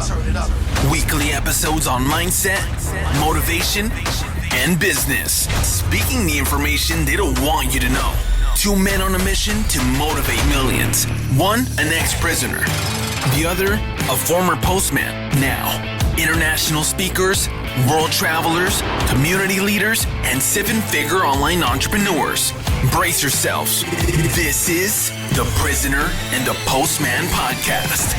Weekly episodes on mindset, motivation, and business. Speaking the information they don't want you to know. Two men on a mission to motivate millions. One, an ex-prisoner. The other, a former postman. Now, international speakers, world travelers, community leaders, and seven-figure online entrepreneurs. Brace yourselves. This is the Prisoner and the Postman podcast.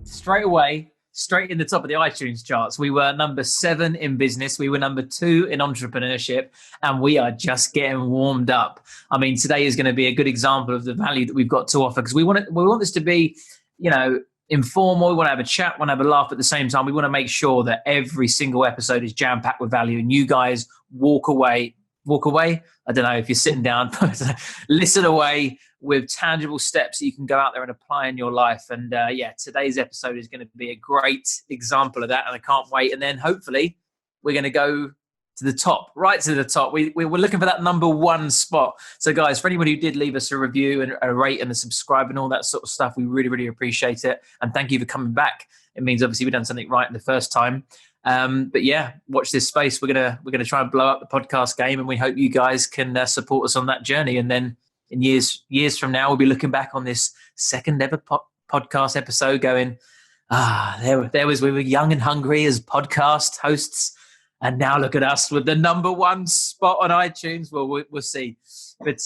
Straight away, straight in the top of the iTunes charts. We were number 7 in business. We were number 2 in entrepreneurship, and we are just getting warmed up. I mean, today is going to be a good example of the value that we've got to offer, because we want this to be, informal. We want to have a chat, want to have a laugh at the same time. We want to make sure that every single episode is jam-packed with value, and you guys walk away. I don't know if you're sitting down, listen away with tangible steps that you can go out there and apply in your life. And today's episode is going to be a great example of that, and I can't wait. And then hopefully we're going to go to the top, right to the top. We're looking for that number 1 spot. So guys, for anybody who did leave us a review and a rate and a subscribe and all that sort of stuff, we really, really appreciate it. And thank you for coming back. It means obviously we've done something right in the first time. But yeah, watch this space. We're gonna try and blow up the podcast game, and we hope you guys can support us on that journey. And then in years from now, we'll be looking back on this second ever podcast episode, going, there was we were young and hungry as podcast hosts, and now look at us with the number 1 spot on iTunes. Well, we'll see. But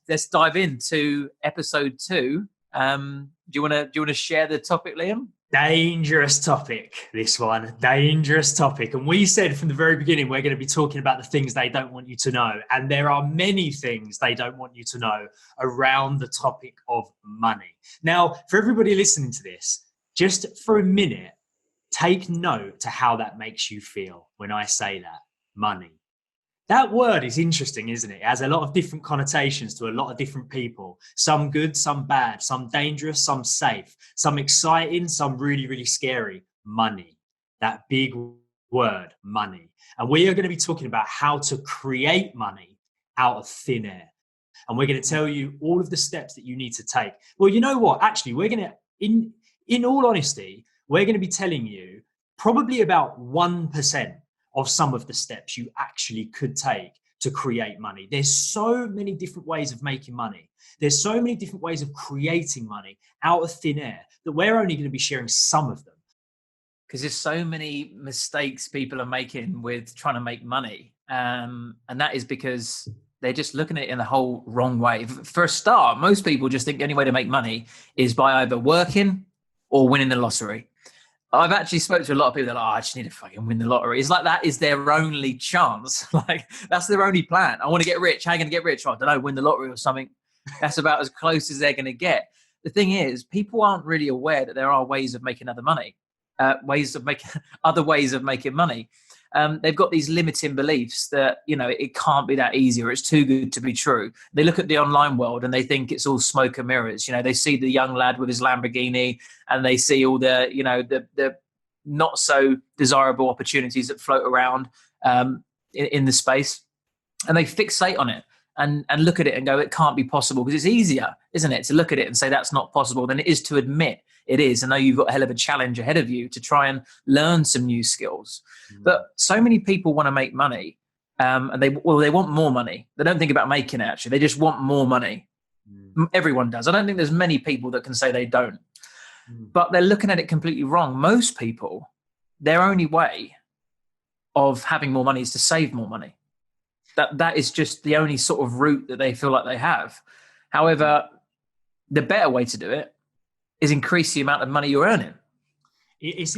let's dive into episode 2. Do you want to share the topic, Liam? Dangerous topic, this one. Dangerous topic. And we said from the very beginning, we're going to be talking about the things they don't want you to know. And there are many things they don't want you to know around the topic of money. Now, for everybody listening to this, just for a minute, take note to how that makes you feel when I say that, money. That word is interesting, isn't it? It has a lot of different connotations to a lot of different people. Some good, some bad, some dangerous, some safe, some exciting, some really, really scary. Money. That big word, money. And we are going to be talking about how to create money out of thin air. And we're going to tell you all of the steps that you need to take. Well, you know what? Actually, we're going to, in all honesty, we're going to be telling you probably about 1% of some of the steps you actually could take to create money. There's so many different ways of making money. There's so many different ways of creating money out of thin air that we're only going to be sharing some of them. Because there's so many mistakes people are making with trying to make money. And that is because they're just looking at it in the whole wrong way. For a start, most people just think the only way to make money is by either working or winning the lottery. I've actually spoken to a lot of people that are like, I just need to fucking win the lottery. It's like that is their only chance. Like, that's their only plan. I want to get rich. How are you going to get rich? I don't know, win the lottery or something. That's about as close as they're going to get. The thing is, people aren't really aware that there are ways of making other money, other ways of making money. They've got these limiting beliefs that, it can't be that easy or it's too good to be true. They look at the online world and they think it's all smoke and mirrors. They see the young lad with his Lamborghini and they see all the, the not so desirable opportunities that float around in the space, and they fixate on it and look at it and go, it can't be possible, because it's easier, isn't it, to look at it and say that's not possible than it is to admit it is. I know you've got a hell of a challenge ahead of you to try and learn some new skills. But so many people want to make money, and they want more money. They don't think about making it, actually. They just want more money. Everyone does. I don't think there's many people that can say they don't. But they're looking at it completely wrong. Most people, their only way of having more money is to save more money. That is just the only sort of route that they feel like they have. However, the better way to do it is increase the amount of money you're earning.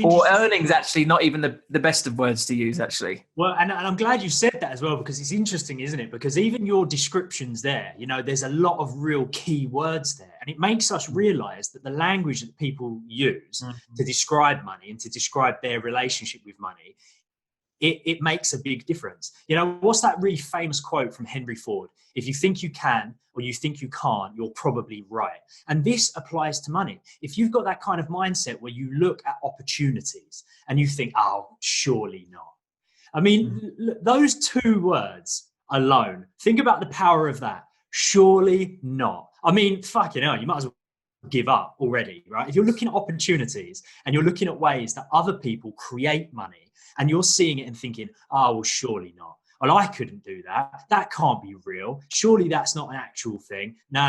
Or earning's actually not even the best of words to use, actually. Well, and I'm glad you said that as well, because it's interesting, isn't it? Because even your descriptions there, there's a lot of real key words there. And it makes us realize that the language that people use to describe money and to describe their relationship with money, it makes a big difference. What's that really famous quote from Henry Ford? If you think you can or you think you can't, you're probably right. And this applies to money. If you've got that kind of mindset where you look at opportunities and you think, oh, surely not. I mean, those 2 words alone, think about the power of that. Surely not. I mean, fucking hell, you might as well give up already, right? If you're looking at opportunities and you're looking at ways that other people create money and you're seeing it and thinking, oh, well, surely not. Well, I couldn't do that. That can't be real. Surely that's not an actual thing. No.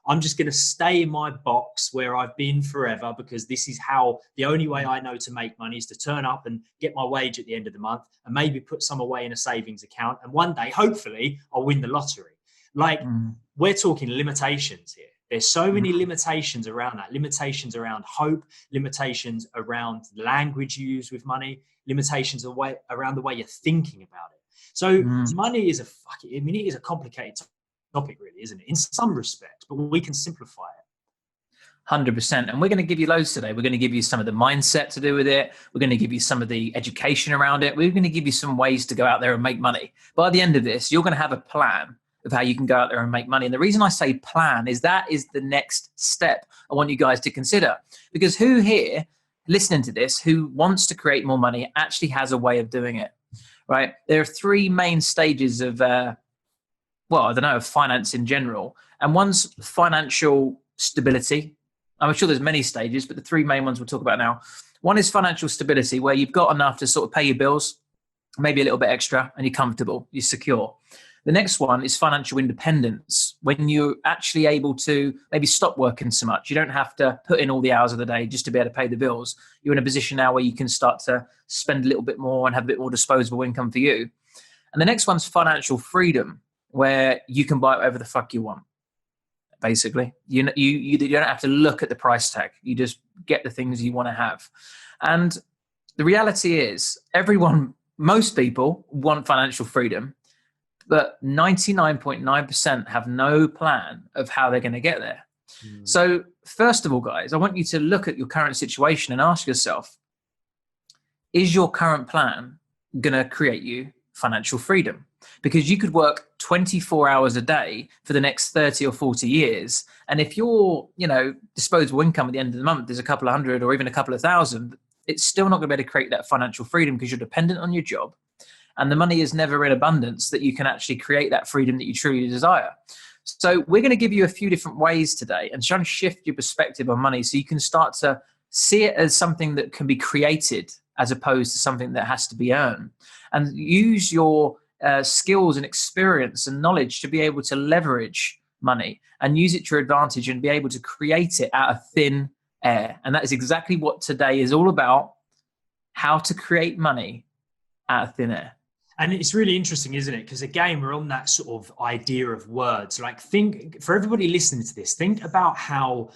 I'm just going to stay in my box where I've been forever, because this is how the only way I know to make money is to turn up and get my wage at the end of the month and maybe put some away in a savings account. And one day, hopefully, I'll win the lottery. Like, we're talking limitations here. There's so many limitations around that, limitations around hope, limitations around the language you use with money, limitations around the way you're thinking about it. So money is it is a complicated topic, really, isn't it? In some respects, but we can simplify it. 100%. And we're going to give you loads today. We're going to give you some of the mindset to do with it. We're going to give you some of the education around it. We're going to give you some ways to go out there and make money. By the end of this, you're going to have a plan of how you can go out there and make money. And the reason I say plan is that is the next step I want you guys to consider. Because who here listening to this, who wants to create more money, actually has a way of doing it, right? There are three main stages of, of finance in general. And one's financial stability. I'm sure there's many stages, but the three main ones we'll talk about now. One is financial stability, where you've got enough to sort of pay your bills, maybe a little bit extra, and you're comfortable, you're secure. The next one is financial independence, when you're actually able to maybe stop working so much. You don't have to put in all the hours of the day just to be able to pay the bills. You're in a position now where you can start to spend a little bit more and have a bit more disposable income for you. And the next one's financial freedom, where you can buy whatever the fuck you want. Basically, you don't have to look at the price tag. You just get the things you want to have. And the reality is, most people want financial freedom, but 99.9% have no plan of how they're going to get there. So first of all, guys, I want you to look at your current situation and ask yourself, is your current plan going to create you financial freedom? Because you could work 24 hours a day for the next 30 or 40 years. And if your, disposable income at the end of the month is a couple of hundred or even a couple of thousand, it's still not going to be able to create that financial freedom, because you're dependent on your job. And the money is never in abundance that you can actually create that freedom that you truly desire. So we're going to give you a few different ways today and try and shift your perspective on money so you can start to see it as something that can be created as opposed to something that has to be earned. And use your skills and experience and knowledge to be able to leverage money and use it to your advantage and be able to create it out of thin air. And that is exactly what today is all about, how to create money out of thin air. And it's really interesting, isn't it? Because again, we're on that sort of idea of words. Like, think, for everybody listening to this, think about how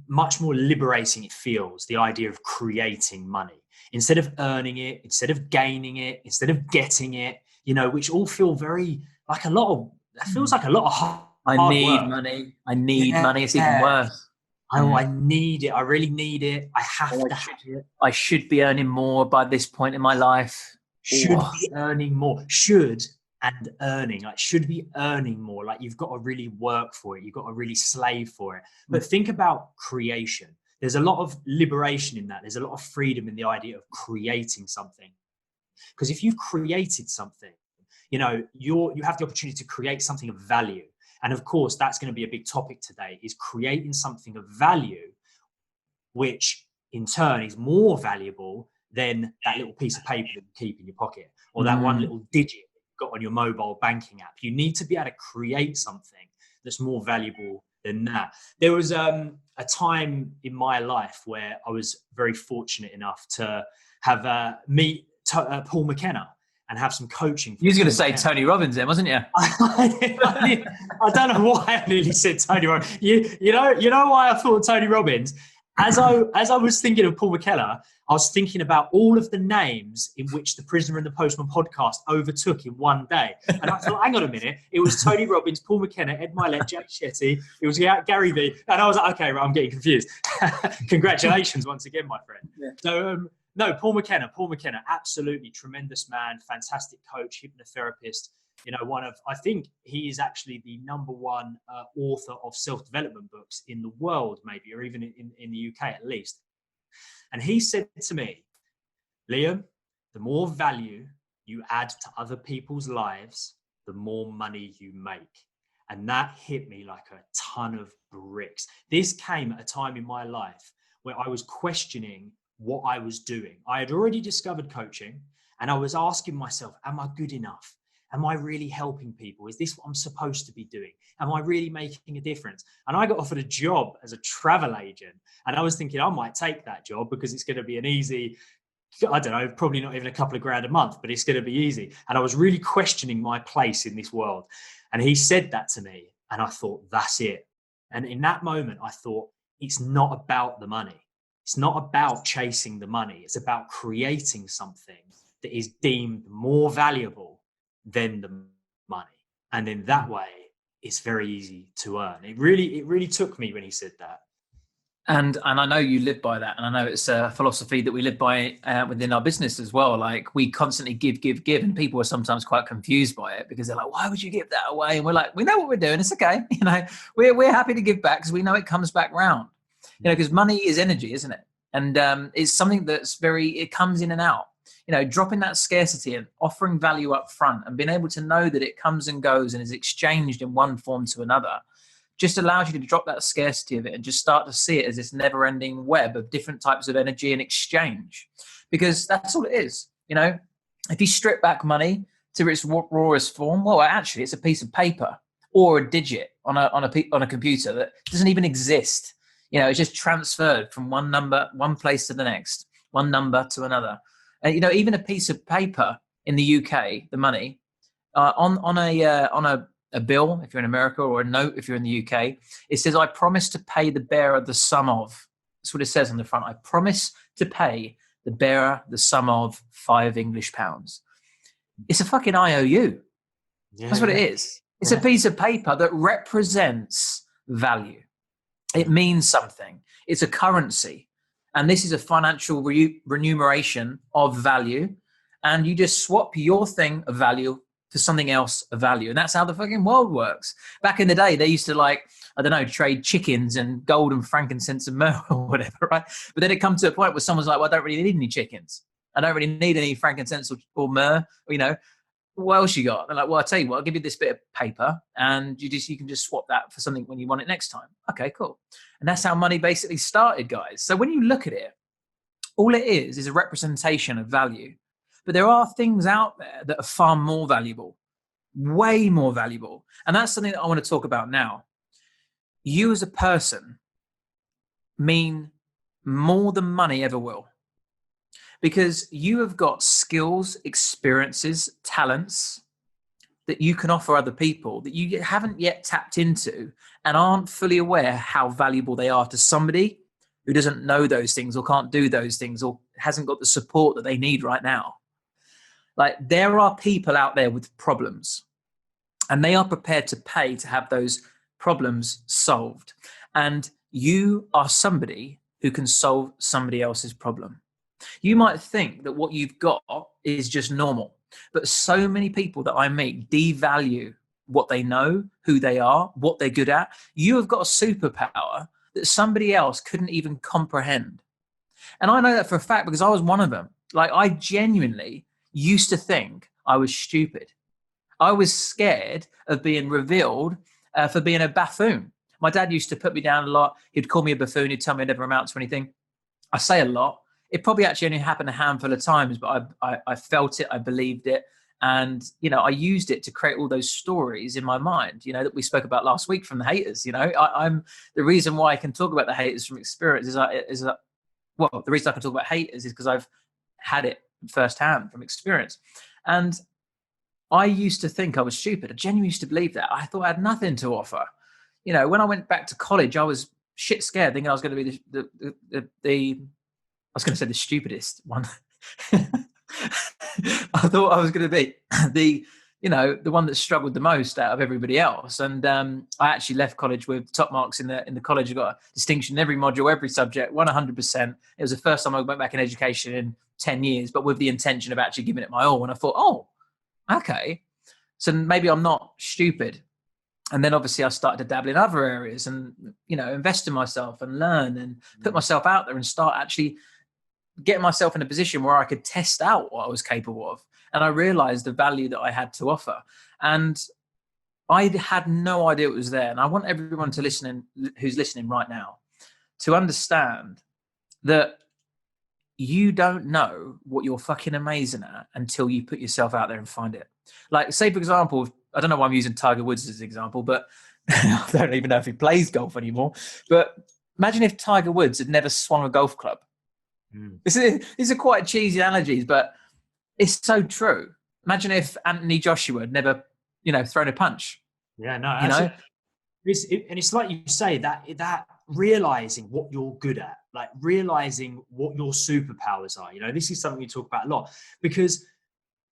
much more liberating it feels, the idea of creating money. Instead of earning it, instead of gaining it, instead of getting it, which all feel very like it feels like a lot of hard I need work. money. I need money. It's even worse. Oh, I need it. I really need it. I have to have it. I should be earning more by this point in my life. Should be earning more. Should and earning. Like, should be earning more. Like, you've got to really work for it. You've got to really slave for it. But think about creation. There's a lot of liberation in that. There's a lot of freedom in the idea of creating something. Because if you've created something, you have the opportunity to create something of value. And of course, that's going to be a big topic today, is creating something of value, which in turn is more valuable than that little piece of paper that you keep in your pocket, or that one little digit you've got on your mobile banking app. You need to be able to create something that's more valuable than that. There was a time in my life where I was very fortunate enough to have meet Paul McKenna and have some coaching. You were going to say Tony Robbins then, wasn't you? I don't know why I nearly said Tony Robbins. You know why I thought Tony Robbins? As I was thinking of Paul McKenna, I was thinking about all of the names in which the Prisoner and the Postman podcast overtook in one day. And I thought, hang on a minute, it was Tony Robbins, Paul McKenna, Ed Milet, Jack Shetty, it was Gary Vee. And I was like, okay, right, I'm getting confused. Congratulations once again, my friend. Yeah. So, no, Paul McKenna, absolutely tremendous man, fantastic coach, hypnotherapist. I think he is actually the number one author of self-development books in the world, maybe, or even in the UK at least. And he said to me, Liam, the more value you add to other people's lives, the more money you make. And that hit me like a ton of bricks. This came at a time in my life where I was questioning what I was doing. I had already discovered coaching, and I was asking myself, am I good enough? Am I really helping people? Is this what I'm supposed to be doing? Am I really making a difference? And I got offered a job as a travel agent, and I was thinking I might take that job because it's going to be an easy, I don't know, probably not even a couple of grand a month, but it's going to be easy. And I was really questioning my place in this world. And he said that to me, and I thought, that's it. And in that moment, I thought, it's not about the money. It's not about chasing the money. It's about creating something that is deemed more valuable than the money. And in that way, it's very easy to earn. It really took me when he said that. And I know you live by that. And I know it's a philosophy that we live by within our business as well. Like, we constantly give. And people are sometimes quite confused by it because they're like, why would you give that away? And we're like, we know what we're doing. It's okay. You know, we're happy to give back because we know it comes back round, you know, because money is energy, isn't it? And it's something that's it comes in and out, you know, dropping that scarcity and offering value up front and being able to know that it comes and goes and is exchanged in one form to another just allows you to drop that scarcity of it and just start to see it as this never-ending web of different types of energy and exchange, because that's all it is. You know, if you strip back money to its rawest form, well, actually, it's a piece of paper or a digit on a computer that doesn't even exist. You know, it's just transferred from one place to the next, one number to another. And you know, even a piece of paper in the UK, the money on a bill, if you're in America, or a note if you're in the UK, it says, I promise to pay the bearer the sum of. That's what it says on the front. I promise to pay the bearer the sum of £5 English. It's a fucking IOU. Yeah. That's what it is. It's a piece of paper that represents value. It means something. It's a currency. And this is a financial remuneration of value. And you just swap your thing of value for something else of value. And that's how the fucking world works. Back in the day, they used to, like, I don't know, trade chickens and gold and frankincense and myrrh or whatever, right? But then it comes to a point where someone's like, well, I don't really need any chickens. I don't really need any frankincense or myrrh, or, you know, what else you got? They're like, well, I'll tell you what, I'll give you this bit of paper and you can just swap that for something when you want it next time. Okay, cool. And that's how money basically started, guys. So when you look at it, all it is a representation of value. But there are things out there that are far more valuable, way more valuable. And that's something that I want to talk about now. You as a person mean more than money ever will. Because you have got skills, experiences, talents that you can offer other people that you haven't yet tapped into and aren't fully aware how valuable they are to somebody who doesn't know those things or can't do those things or hasn't got the support that they need right now. Like, there are people out there with problems and they are prepared to pay to have those problems solved. And you are somebody who can solve somebody else's problem. You might think that what you've got is just normal, but so many people that I meet devalue what they know, who they are, what they're good at. You have got a superpower that somebody else couldn't even comprehend. And I know that for a fact because I was one of them. Like, I genuinely used to think I was stupid. I was scared of being revealed for being a buffoon. My dad used to put me down a lot. He'd call me a buffoon. He'd tell me I never amount to anything. I say a lot. It probably actually only happened a handful of times, but I felt it. I believed it. And, you know, I used it to create all those stories in my mind, you know, that we spoke about last week from the haters. You know, I'm the reason why I can talk about the haters from experience the reason I can talk about haters is because I've had it firsthand from experience. And I used to think I was stupid. I genuinely used to believe that. I thought I had nothing to offer. You know, when I went back to college, I was shit scared, thinking I was going to be I was going to say the stupidest one. I thought I was going to be the one that struggled the most out of everybody else. And I actually left college with top marks in the college. I got a distinction in every module, every subject, 100%. It was the first time I went back in education in 10 years, but with the intention of actually giving it my all. And I thought, oh, okay, so maybe I'm not stupid. And then obviously I started to dabble in other areas and, you know, invest in myself and learn and put myself out there and start actually getting myself in a position where I could test out what I was capable of. And I realized the value that I had to offer. And I had no idea it was there. And I want everyone who's listening right now to understand that you don't know what you're fucking amazing at until you put yourself out there and find it. Like, say, for example, I don't know why I'm using Tiger Woods as an example, but I don't even know if he plays golf anymore. But imagine if Tiger Woods had never swung a golf club. These are quite cheesy analogies, but it's so true. Imagine if Anthony Joshua had never, thrown a punch. Yeah, no, it's like you say, that realizing what you're good at, like realizing what your superpowers are. This is something we talk about a lot, because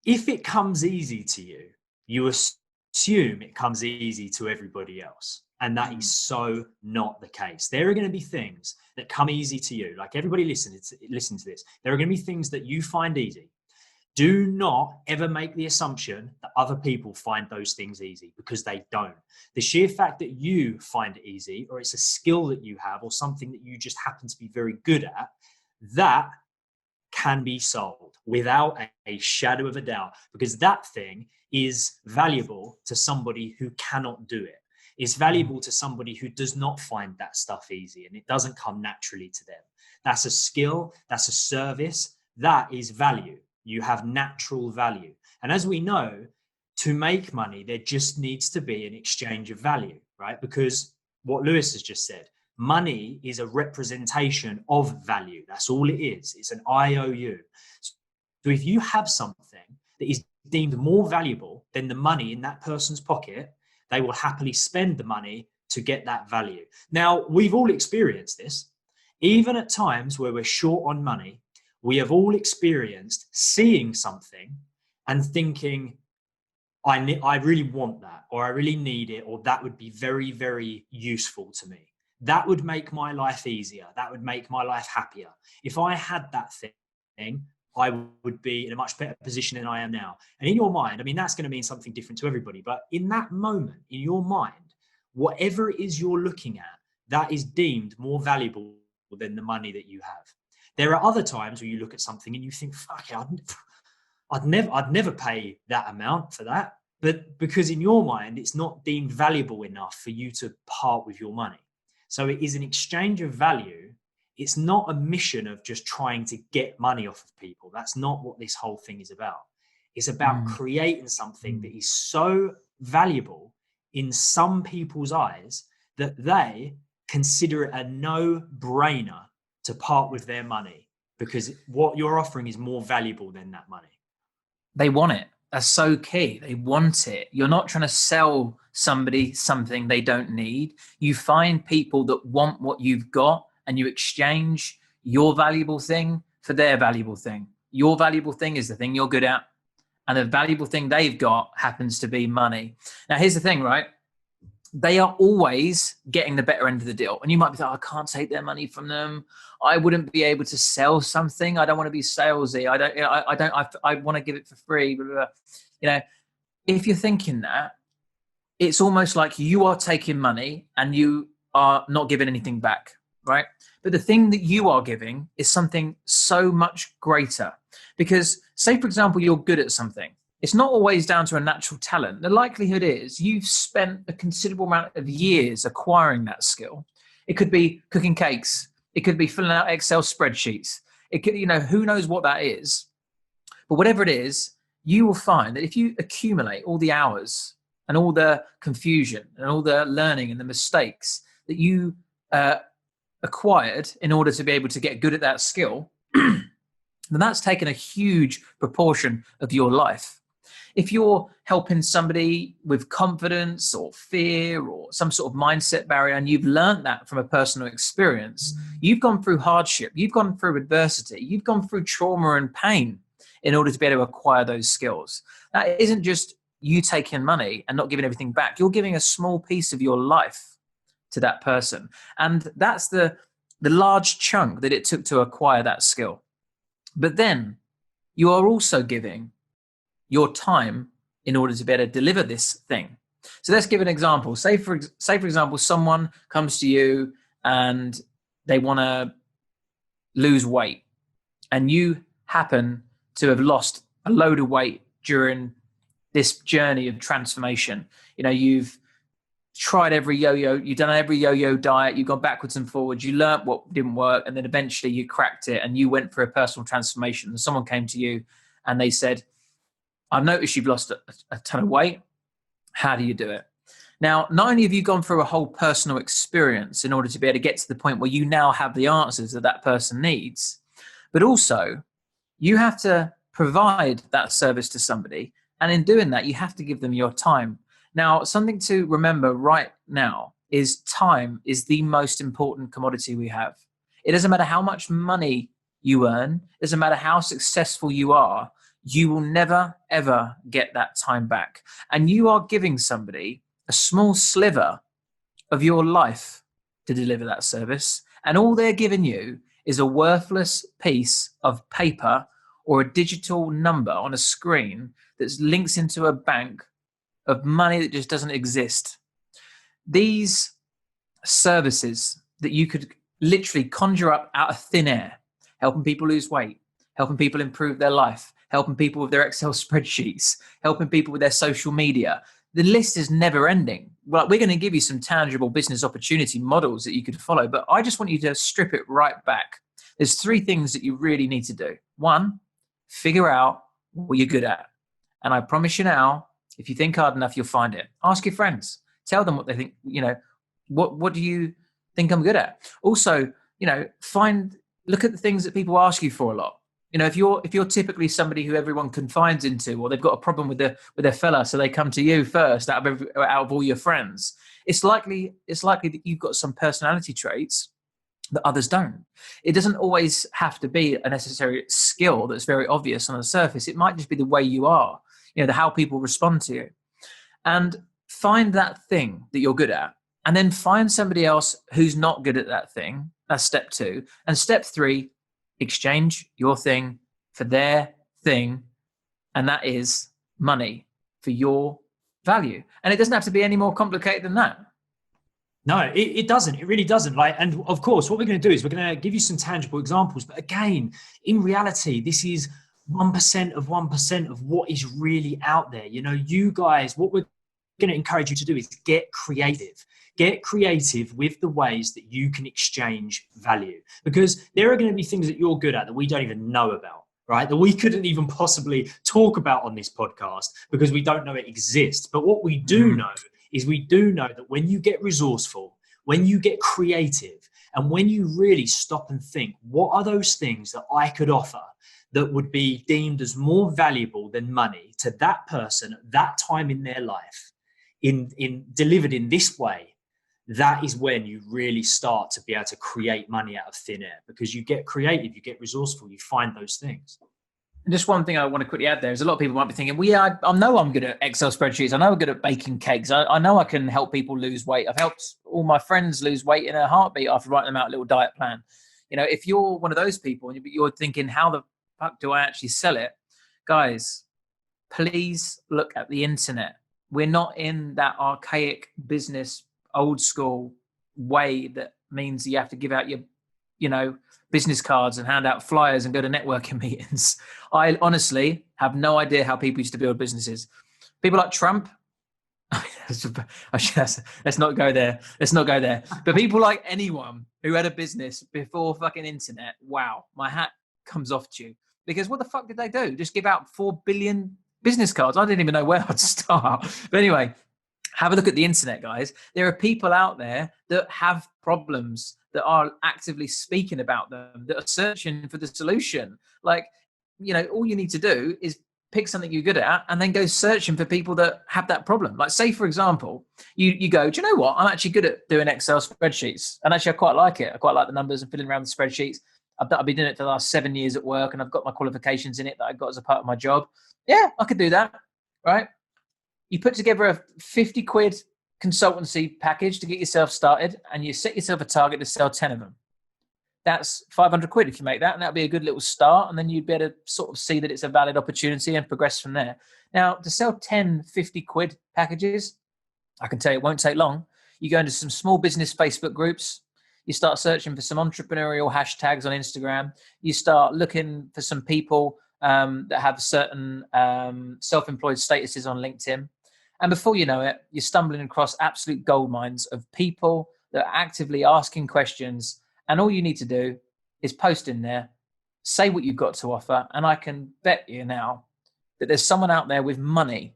if it comes easy to you, you assume it comes easy to everybody else. And that is so not the case. There are going to be things that come easy to you. Like, everybody listen to this. There are going to be things that you find easy. Do not ever make the assumption that other people find those things easy, because they don't. The sheer fact that you find it easy, or it's a skill that you have, or something that you just happen to be very good at, that can be sold without a shadow of a doubt, because that thing is valuable to somebody who cannot do it. It's valuable to somebody who does not find that stuff easy and it doesn't come naturally to them. That's a skill, that's a service, that is value. You have natural value. And as we know, to make money, there just needs to be an exchange of value, right? Because what Lewis has just said, money is a representation of value. That's all it is. It's an IOU. So if you have something that is deemed more valuable than the money in that person's pocket, they will happily spend the money to get that value. Now, we've all experienced this. Even at times where we're short on money, we have all experienced seeing something and thinking, I really want that, or I really need it, or that would be very, very useful to me. That would make my life easier. That would make my life happier. If I had that thing, I would be in a much better position than I am now. And in your mind, that's going to mean something different to everybody. But in that moment, in your mind, whatever it is you're looking at, that is deemed more valuable than the money that you have. There are other times where you look at something and you think, fuck it, I'd never pay that amount for that. But because in your mind, it's not deemed valuable enough for you to part with your money. So it is an exchange of value. It's not a mission of just trying to get money off of people. That's not what this whole thing is about. It's about creating something that is so valuable in some people's eyes that they consider it a no-brainer to part with their money, because what you're offering is more valuable than that money. They want it. That's so key. They want it. You're not trying to sell somebody something they don't need. You find people that want what you've got, and you exchange your valuable thing for their valuable thing. Your valuable thing is the thing you're good at, and the valuable thing they've got happens to be money. Now, here's the thing, right? They are always getting the better end of the deal. And you might be thinking, I can't take their money from them. I wouldn't be able to sell something. I don't want to be salesy. I want to give it for free. Blah, blah, blah. If you're thinking that, it's almost like you are taking money and you are not giving anything back, right? But the thing that you are giving is something so much greater. Because say, for example, you're good at something. It's not always down to a natural talent. The likelihood is you've spent a considerable amount of years acquiring that skill. It could be cooking cakes. It could be filling out Excel spreadsheets. It could, who knows what that is. But whatever it is, you will find that if you accumulate all the hours and all the confusion and all the learning and the mistakes that you acquired in order to be able to get good at that skill, then that's taken a huge proportion of your life. If you're helping somebody with confidence or fear or some sort of mindset barrier, and you've learned that from a personal experience, you've gone through hardship, you've gone through adversity, you've gone through trauma and pain in order to be able to acquire those skills. That isn't just you taking money and not giving everything back. You're giving a small piece of your life to that person. And that's the large chunk that it took to acquire that skill. But then you are also giving your time in order to be able to deliver this thing. So let's give an example. Say for example, someone comes to you and they want to lose weight, and you happen to have lost a load of weight during this journey of transformation. You know, you've tried every yo-yo, you've done every yo-yo diet, you've gone backwards and forwards, you learnt what didn't work, and then eventually you cracked it and you went for a personal transformation. And someone came to you and they said, I've noticed you've lost a ton of weight. How do you do it? Now, not only have you gone through a whole personal experience in order to be able to get to the point where you now have the answers that that person needs, but also you have to provide that service to somebody. And in doing that, you have to give them your time. Now, something to remember right now is time is the most important commodity we have. It doesn't matter how much money you earn. It doesn't matter how successful you are. You will never, ever get that time back. And you are giving somebody a small sliver of your life to deliver that service. And all they're giving you is a worthless piece of paper or a digital number on a screen that links into a bank of money that just doesn't exist. These services that you could literally conjure up out of thin air, helping people lose weight, helping people improve their life, helping people with their Excel spreadsheets, helping people with their social media. The list is never ending. Well, we're going to give you some tangible business opportunity models that you could follow, but I just want you to strip it right back. There's 3 things that you really need to do. 1, figure out what you're good at. And I promise you now, if you think hard enough, you'll find it. Ask your friends. Tell them what they think, you know, what do you think I'm good at? Also, you know, look at the things that people ask you for a lot. You know, if you're typically somebody who everyone confides into, or they've got a problem with their fella, so they come to you first out of all your friends, it's likely that you've got some personality traits that others don't. It doesn't always have to be a necessary skill that's very obvious on the surface. It might just be the way you are, you know, how people respond to you. And find that thing that you're good at, and then find somebody else who's not good at that thing. That's step 2. And step 3, exchange your thing for their thing, and that is money for your value. And it doesn't have to be any more complicated than that. No, it doesn't. It really doesn't. And of course, what we're going to do is we're going to give you some tangible examples. But again, in reality, this is 1% of 1% of what is really out there. You know, you guys, what we're going to encourage you to do is get creative. Get creative with the ways that you can exchange value, because there are going to be things that you're good at that we don't even know about, right? That we couldn't even possibly talk about on this podcast because we don't know it exists. But what we do know is we do know that when you get resourceful, when you get creative, and when you really stop and think, what are those things that I could offer that would be deemed as more valuable than money to that person at that time in their life, in delivered in this way, that is when you really start to be able to create money out of thin air, because you get creative, you get resourceful, you find those things. And just one thing I want to quickly add there is a lot of people might be thinking, I know I'm good at Excel spreadsheets. I know I'm good at baking cakes. I know I can help people lose weight. I've helped all my friends lose weight in a heartbeat after writing them out a little diet plan. You know, if you're one of those people and you're thinking, how the fuck do I actually sell it? Guys, please look at the internet. We're not in that archaic business, old school way that means you have to give out your, you know, business cards and hand out flyers and go to networking meetings. I honestly have no idea how people used to build businesses. People like Trump, let's not go there. But people like anyone who had a business before fucking internet, wow, my hat comes off to you. Because what the fuck did they do? Just give out 4 billion business cards? I didn't even know where I'd start. But anyway, have a look at the internet, guys. There are people out there that have problems, that are actively speaking about them, that are searching for the solution. Like, you know, all you need to do is pick something you're good at and then go searching for people that have that problem. Like, say, for example, you go, do you know what? I'm actually good at doing Excel spreadsheets. And actually, I quite like it. I quite like the numbers and filling around the spreadsheets. I've been doing it for the last 7 years at work, and I've got my qualifications in it that I got as a part of my job. Yeah, I could do that, right? You put together a 50 quid consultancy package to get yourself started, and you set yourself a target to sell 10 of them. That's 500 quid if you make that, and that'll be a good little start. And then you'd be able to sort of see that it's a valid opportunity and progress from there. Now, to sell 10 50 quid packages, I can tell you it won't take long. You go into some small business Facebook groups. You start searching for some entrepreneurial hashtags on Instagram. You start looking for some people that have certain self-employed statuses on LinkedIn. And before you know it, you're stumbling across absolute gold mines of people that are actively asking questions. And all you need to do is post in there, say what you've got to offer. And I can bet you now that there's someone out there with money.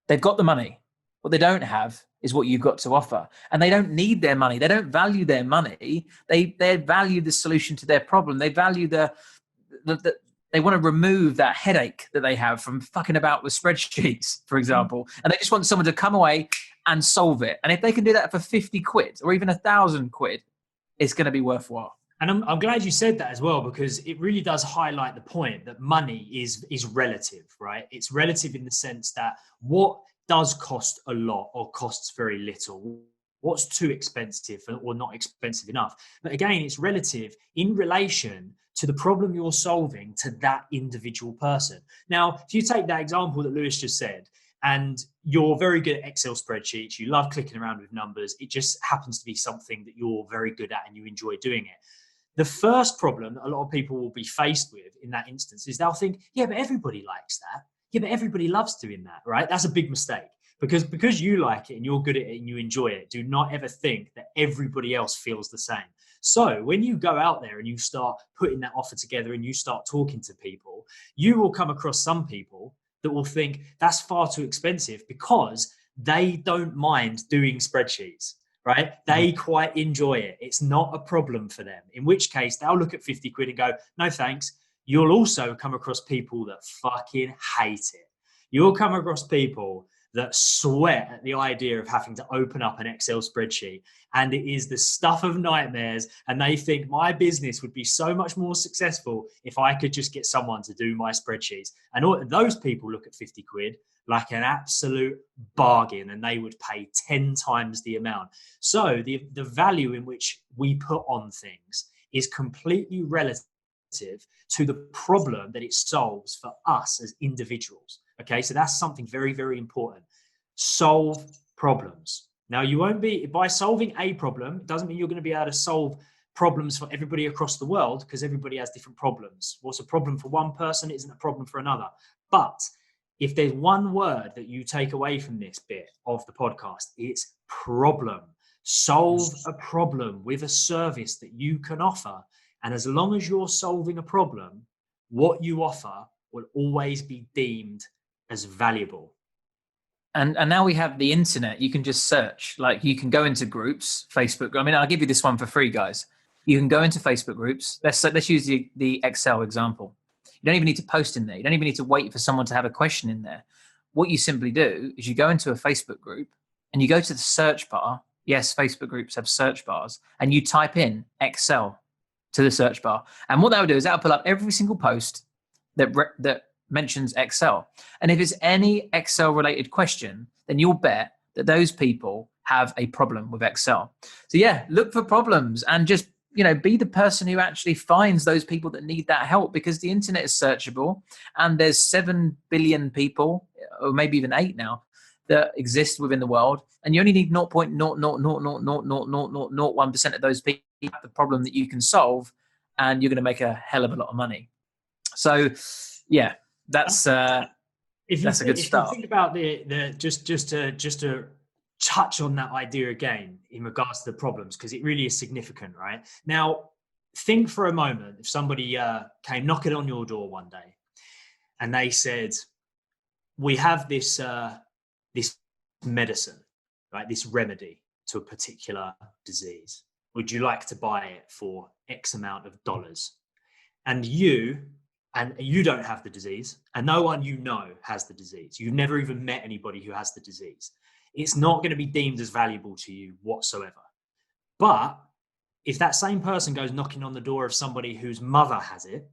They've got the money. What they don't have is what you've got to offer. And they don't need their money. They don't value their money. They value the solution to their problem. They value they want to remove that headache that they have from fucking about with spreadsheets, for example. And they just want someone to come away and solve it. And if they can do that for 50 quid or even 1,000 quid, it's going to be worthwhile. And I'm glad you said that as well, because it really does highlight the point that money is relative, right? It's relative in the sense that what does cost a lot or costs very little, what's too expensive or not expensive enough. But again, it's relative in relation to the problem you're solving to that individual person. Now, if you take that example that Lewis just said, and you're very good at Excel spreadsheets, you love clicking around with numbers, it just happens to be something that you're very good at and you enjoy doing it. The first problem that a lot of people will be faced with in that instance is they'll think, yeah, but everybody likes that. Yeah, but everybody loves doing that, right? That's a big mistake. Because you like it and you're good at it and you enjoy it, do not ever think that everybody else feels the same. So when you go out there and you start putting that offer together and you start talking to people, you will come across some people that will think that's far too expensive because they don't mind doing spreadsheets, right? They quite enjoy it. It's not a problem for them, in which case they'll look at 50 quid and go, no, thanks. You'll also come across people that fucking hate it. You'll come across people that sweat at the idea of having to open up an Excel spreadsheet, and it is the stuff of nightmares, and they think my business would be so much more successful if I could just get someone to do my spreadsheets. And all those people look at 50 quid like an absolute bargain, and they would pay 10 times the amount. So the value in which we put on things is completely relative to the problem that it solves for us as individuals. Okay, so that's something very, very important. Solve problems. Now, you won't be, by solving a problem, it doesn't mean you're going to be able to solve problems for everybody across the world, because everybody has different problems. What's a problem for one person isn't a problem for another. But if there's one word that you take away from this bit of the podcast, it's problem. Solve a problem with a service that you can offer. And as long as you're solving a problem, what you offer will always be deemed as valuable. And now we have the internet. You can just search, like you can go into groups, Facebook. I mean, I'll give you this one for free, guys. You can go into Facebook groups. Let's use the Excel example. You don't even need to post in there. You don't even need to wait for someone to have a question in there. What you simply do is you go into a Facebook group and you go to the search bar. Yes, Facebook groups have search bars, and you type in Excel to the search bar. And what that will do is that'll pull up every single post that mentions Excel. And if it's any Excel related question, then you'll bet that those people have a problem with Excel. So yeah, look for problems and just, be the person who actually finds those people that need that help, because the internet is searchable and there's 7 billion people, or maybe even 8 now, that exist within the world. And you only need 0.0000001% of those people have the problem that you can solve, and you're going to make a hell of a lot of money. So yeah, that's a good start. If you think about just to touch on that idea again in regards to the problems, because it really is significant, right? Now, think for a moment if somebody came knocking on your door one day and they said, we have this medicine, right? This remedy to a particular disease. Would you like to buy it for X amount of dollars? And you don't have the disease, and no one you know has the disease. You've never even met anybody who has the disease. It's not going to be deemed as valuable to you whatsoever. But if that same person goes knocking on the door of somebody whose mother has it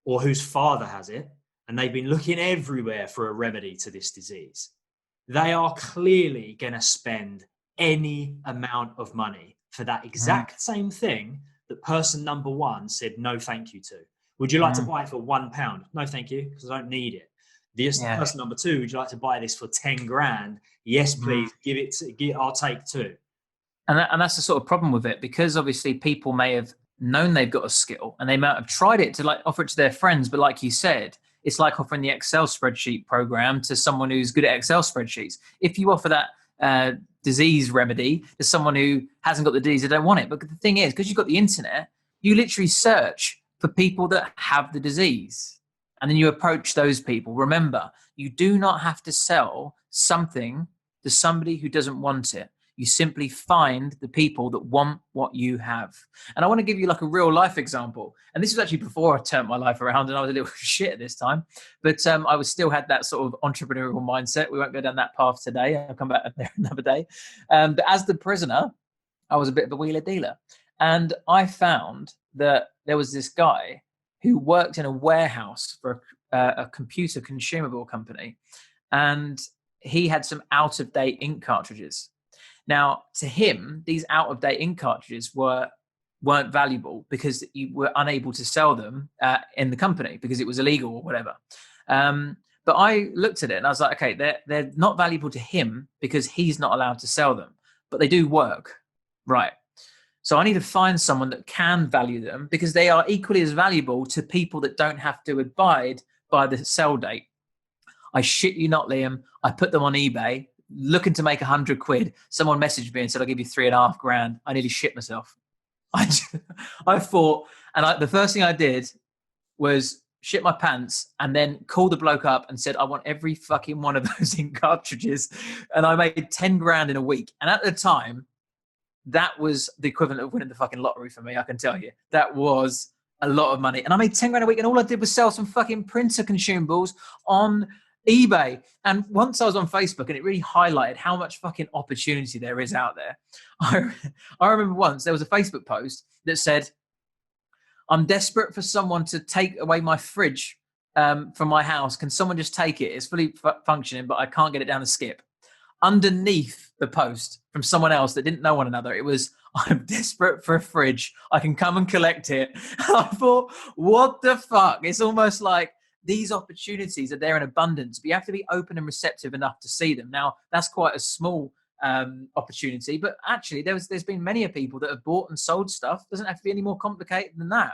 or whose father has it, and they've been looking everywhere for a remedy to this disease, they are clearly going to spend any amount of money for that exact same thing that person number one said no thank you to. Would you like to buy it for £1? No, thank you, because I don't need it. Person number two, would you like to buy this for 10 grand? Yes, please. I'll take 2. And that's the sort of problem with it, because obviously people may have known they've got a skill and they might have tried it to offer it to their friends. But like you said, It's like offering the Excel spreadsheet program to someone who's good at Excel spreadsheets. If you offer that disease remedy to someone who hasn't got the disease, they don't want it. But the thing is, because you've got the internet, you literally search for people that have the disease. And then you approach those people. Remember, you do not have to sell something to somebody who doesn't want it. You simply find the people that want what you have. And I want to give you like a real life example. And this was actually before I turned my life around and I was a little shit at this time. But I was still had that sort of entrepreneurial mindset. We won't go down that path today. I'll come back there another day. But as the prisoner, I was a bit of a wheeler dealer. And I found that there was this guy who worked in a warehouse for a computer consumable company. And he had some out-of-date ink cartridges. Now, to him, these out-of-date ink cartridges weren't valuable because you were unable to sell them in the company because it was illegal or whatever. But I looked at it and I was like, okay, they're not valuable to him because he's not allowed to sell them, but they do work, right? So I need to find someone that can value them because they are equally as valuable to people that don't have to abide by the sell date. I shit you not, Liam. I put them on eBay, looking to make 100 quid. Someone messaged me and said, I'll give you 3.5 grand. I nearly shit myself. I thought, and the first thing I did was shit my pants and then called the bloke up and said, I want every fucking one of those ink cartridges. And I made 10 grand in a week. And at the time, that was the equivalent of winning the fucking lottery for me, I can tell you. That was a lot of money. And I made 10 grand a week and all I did was sell some fucking printer consumables on eBay. And once I was on Facebook and it really highlighted how much fucking opportunity there is out there. I remember once there was a Facebook post that said, I'm desperate for someone to take away my fridge from my house. Can someone just take it? It's fully functioning, but I can't get it down the skip. Underneath the post from someone else that didn't know one another, it was, I'm desperate for a fridge. I can come and collect it. And I thought, what the fuck? It's almost like these opportunities are there in abundance, but you have to be open and receptive enough to see them. Now, that's quite a small opportunity, but actually there's been many people that have bought and sold stuff. It doesn't have to be any more complicated than that.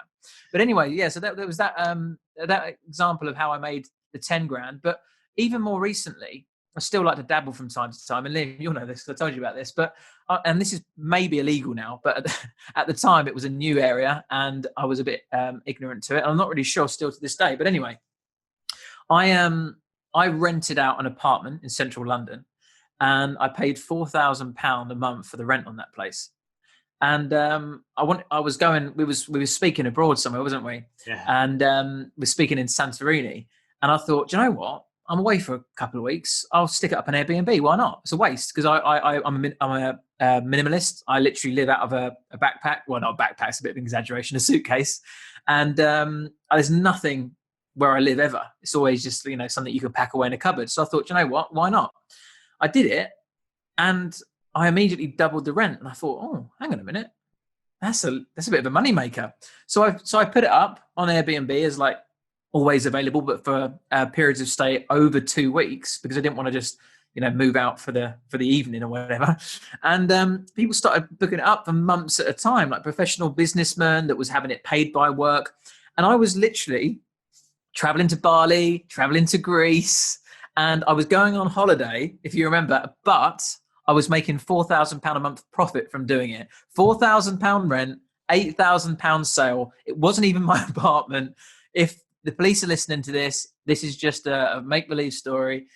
But anyway, yeah, so there was that example of how I made the 10 grand. But even more recently, I still like to dabble from time to time. And Liam, you'll know this, I told you about this, but and this is maybe illegal now, but at the time it was a new area and I was a bit ignorant to it. And I'm not really sure still to this day. But anyway, I rented out an apartment in central London and I paid £4,000 a month for the rent on that place. And we were speaking abroad somewhere, wasn't we? Yeah. And we're speaking in Santorini. And I thought, do you know what? I'm away for a couple of weeks. I'll stick it up on Airbnb. Why not? It's a waste because I'm a minimalist. I literally live out of a backpack. Well, not a backpack, it's a bit of an exaggeration, a suitcase. And there's nothing where I live ever. It's always just, something you can pack away in a cupboard. So I thought, you know what? Why not? I did it and I immediately doubled the rent. And I thought, oh, hang on a minute. That's a bit of a money maker. So I put it up on Airbnb as like always available, but for periods of stay over 2 weeks because I didn't want to just, move out for the evening or whatever. And people started booking it up for months at a time, like professional businessmen that was having it paid by work. And I was literally traveling to Bali, traveling to Greece, and I was going on holiday, if you remember, but I was making £4,000 a month profit from doing it. £4,000 rent, £8,000 sale. It wasn't even my apartment. If the police are listening to this, this is just a make-believe story.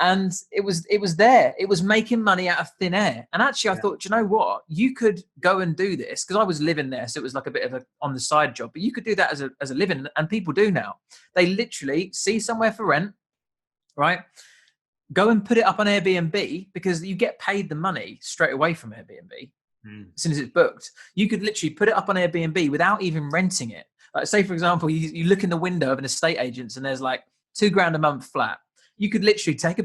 And it was there. It was making money out of thin air. And actually I thought, do you know what? You could go and do this because I was living there. So it was like a bit of a on the side job, but you could do that as a living, and people do now. They literally see somewhere for rent, right? Go and put it up on Airbnb because you get paid the money straight away from Airbnb. As soon as it's booked. You could literally put it up on Airbnb without even renting it. Like, say, for example, you look in the window of an estate agent's and there's like £2,000 a month flat. You could literally take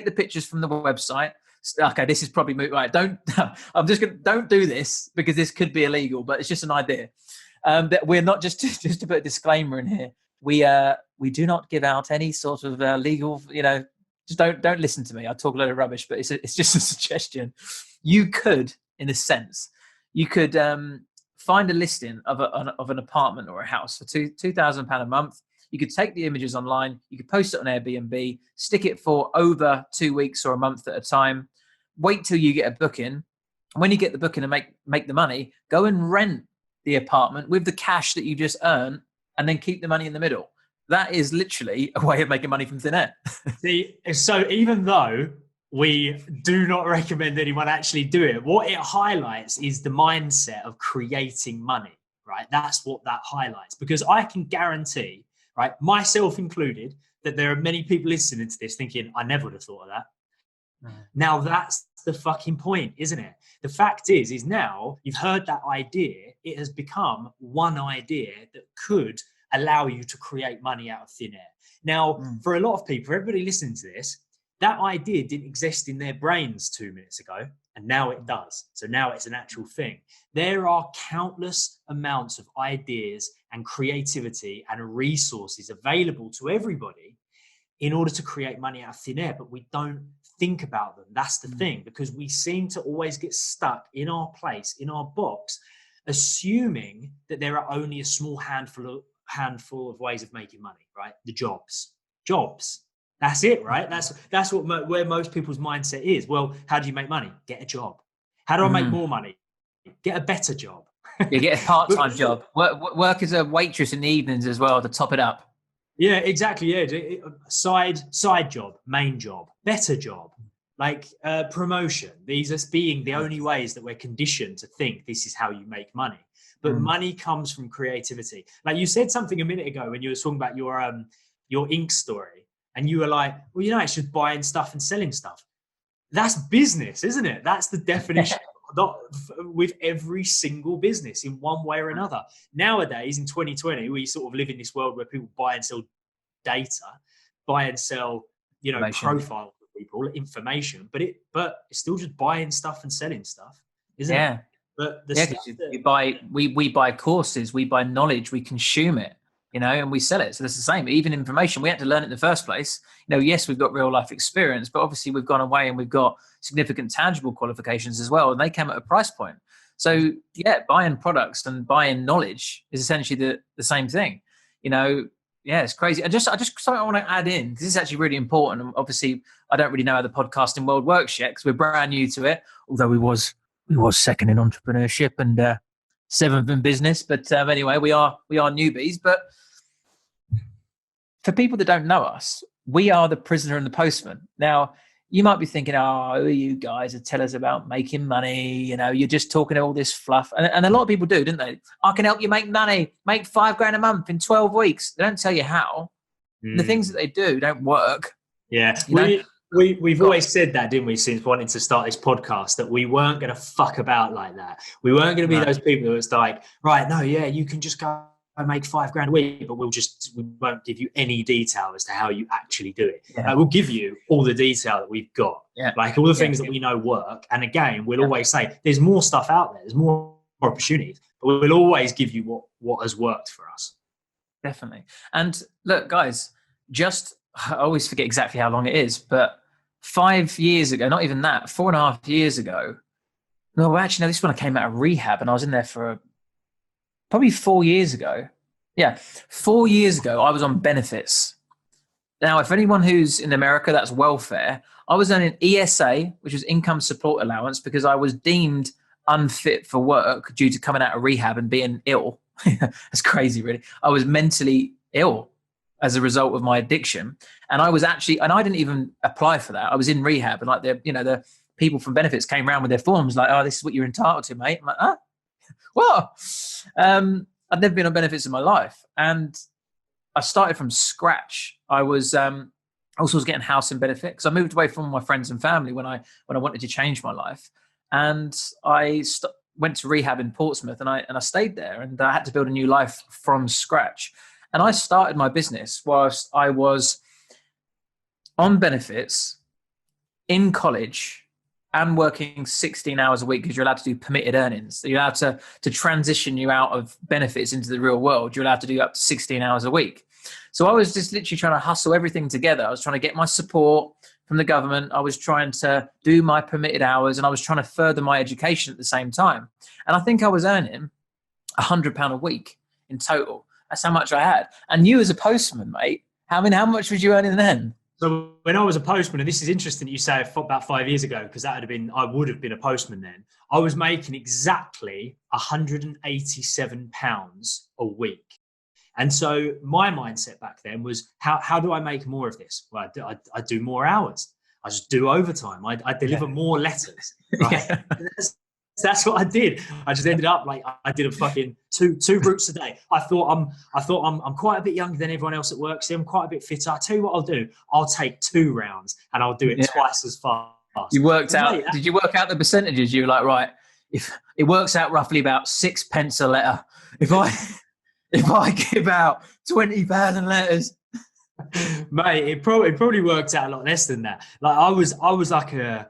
the pictures from the website. Okay, this is probably right. Don't do this because this could be illegal, but it's just an idea. That we're not just to put a disclaimer in here. We do not give out any sort of legal. Just don't listen to me. I talk a lot of rubbish, but it's just a suggestion. You could, in a sense, find a listing of an apartment or a house for £2,000 a month. You could take the images online, you could post it on Airbnb, stick it for over 2 weeks or a month at a time, wait till you get a booking. When you get the booking and make the money, go and rent the apartment with the cash that you just earned, and then keep the money in the middle. That is literally a way of making money from thin air. See, so even though we do not recommend anyone actually do it, what it highlights is the mindset of creating money, right? That's what that highlights, because I can guarantee, right, myself included, that there are many people listening to this thinking, I never would have thought of that. Now that's the fucking point, isn't it? The fact is now you've heard that idea. It has become one idea that could allow you to create money out of thin air. Now, for a lot of people, everybody listening to this, that idea didn't exist in their brains 2 minutes ago, and now it does. So now it's an actual thing. There are countless amounts of ideas and creativity and resources available to everybody in order to create money out of thin air, but we don't think about them. That's the thing, because we seem to always get stuck in our place, in our box, assuming that there are only a small handful of ways of making money, right? The jobs. That's it, right? That's where most people's mindset is. Well, how do you make money? Get a job. How do I make more money? Get a better job. You get a part-time job. Work as a waitress in the evenings as well to top it up. Yeah, exactly. Yeah, side job, main job, better job, like promotion. These are being the only ways that we're conditioned to think this is how you make money. But money comes from creativity. Like you said something a minute ago when you were talking about your ink story, and you were like, well, it's just buying stuff and selling stuff. That's business, isn't it? That's the definition. Not with every single business in one way or another. Nowadays, in 2020, we sort of live in this world where people buy and sell data, buy and sell, profile of people, information, but it's still just buying stuff and selling stuff, isn't it? But we buy courses, we buy knowledge, we consume it, and we sell it. So that's the same. Even information, we had to learn it in the first place. Yes, we've got real life experience, but obviously we've gone away and we've got significant tangible qualifications as well, and they came at a price point. So buying products and buying knowledge is essentially the same thing. It's crazy. I just something I want to add in, because this is actually really important. And obviously, I don't really know how the podcasting world works yet, because we're brand new to it. Although we was second in entrepreneurship and seventh in business, but anyway, we are newbies. But for people that don't know us, we are the prisoner and the postman. Now, you might be thinking, oh, who are you guys to tell us about making money? You're just talking all this fluff. And a lot of people do, didn't they? I can help you make money, make $5,000 a month in 12 weeks. They don't tell you how. The things that they do don't work. Yeah. We've always said that, didn't we, since wanting to start this podcast, that we weren't going to fuck about like that. We weren't going to be those people that was like, right, no, yeah, you can just go and make $5,000 a week, but we won't give you any detail as to how you actually do it. Yeah. We'll give you all the detail that we've got, like all the things that we know work. And again, we'll always say there's more stuff out there, there's more opportunities, but we'll always give you what has worked for us. Definitely. And look, guys, I always forget exactly how long it is, but 5 years ago, not even that, 4.5 years ago. No, actually, no, this one I came out of rehab and I was in there for probably 4 years ago. Yeah, 4 years ago, I was on benefits. Now, if anyone who's in America, that's welfare. I was on an ESA, which was income support allowance, because I was deemed unfit for work due to coming out of rehab and being ill. That's crazy, really. I was mentally ill as a result of my addiction. And I didn't even apply for that. I was in rehab, and like the people from benefits came around with their forms like, oh, this is what you're entitled to, mate. I'm like, huh? What? I'd never been on benefits in my life. And I started from scratch. I was also was getting housing benefit, because I moved away from my friends and family when I wanted to change my life. And I went to rehab in Portsmouth, and I stayed there, and I had to build a new life from scratch. And I started my business whilst I was on benefits, in college, and working 16 hours a week, because you're allowed to do permitted earnings. So you're allowed to transition you out of benefits into the real world. You're allowed to do up to 16 hours a week. So I was just literally trying to hustle everything together. I was trying to get my support from the government. I was trying to do my permitted hours, and I was trying to further my education at the same time. And I think I was earning £100 a week in total. That's how much I had. And you as a postman, mate, how much was you earning then? So when I was a postman, and this is interesting that you say about 5 years ago, because I would have been a postman then. I was making exactly £187 a week. And so my mindset back then was, how do I make more of this? Well, I do more hours. I just do overtime. I deliver more letters. Right? Yeah. That's what I did. I just ended up like I did a fucking two routes a day. I thought I'm quite a bit younger than everyone else at work. See, I'm quite a bit fitter. I tell you what I'll do. I'll take 2 rounds and I'll do it twice as fast. You worked out. Mate, did you work out the percentages? You were like, right, if it works out roughly about 6 pence a letter. If I give out 20,000 letters, mate, it probably worked out a lot less than that. Like I was like a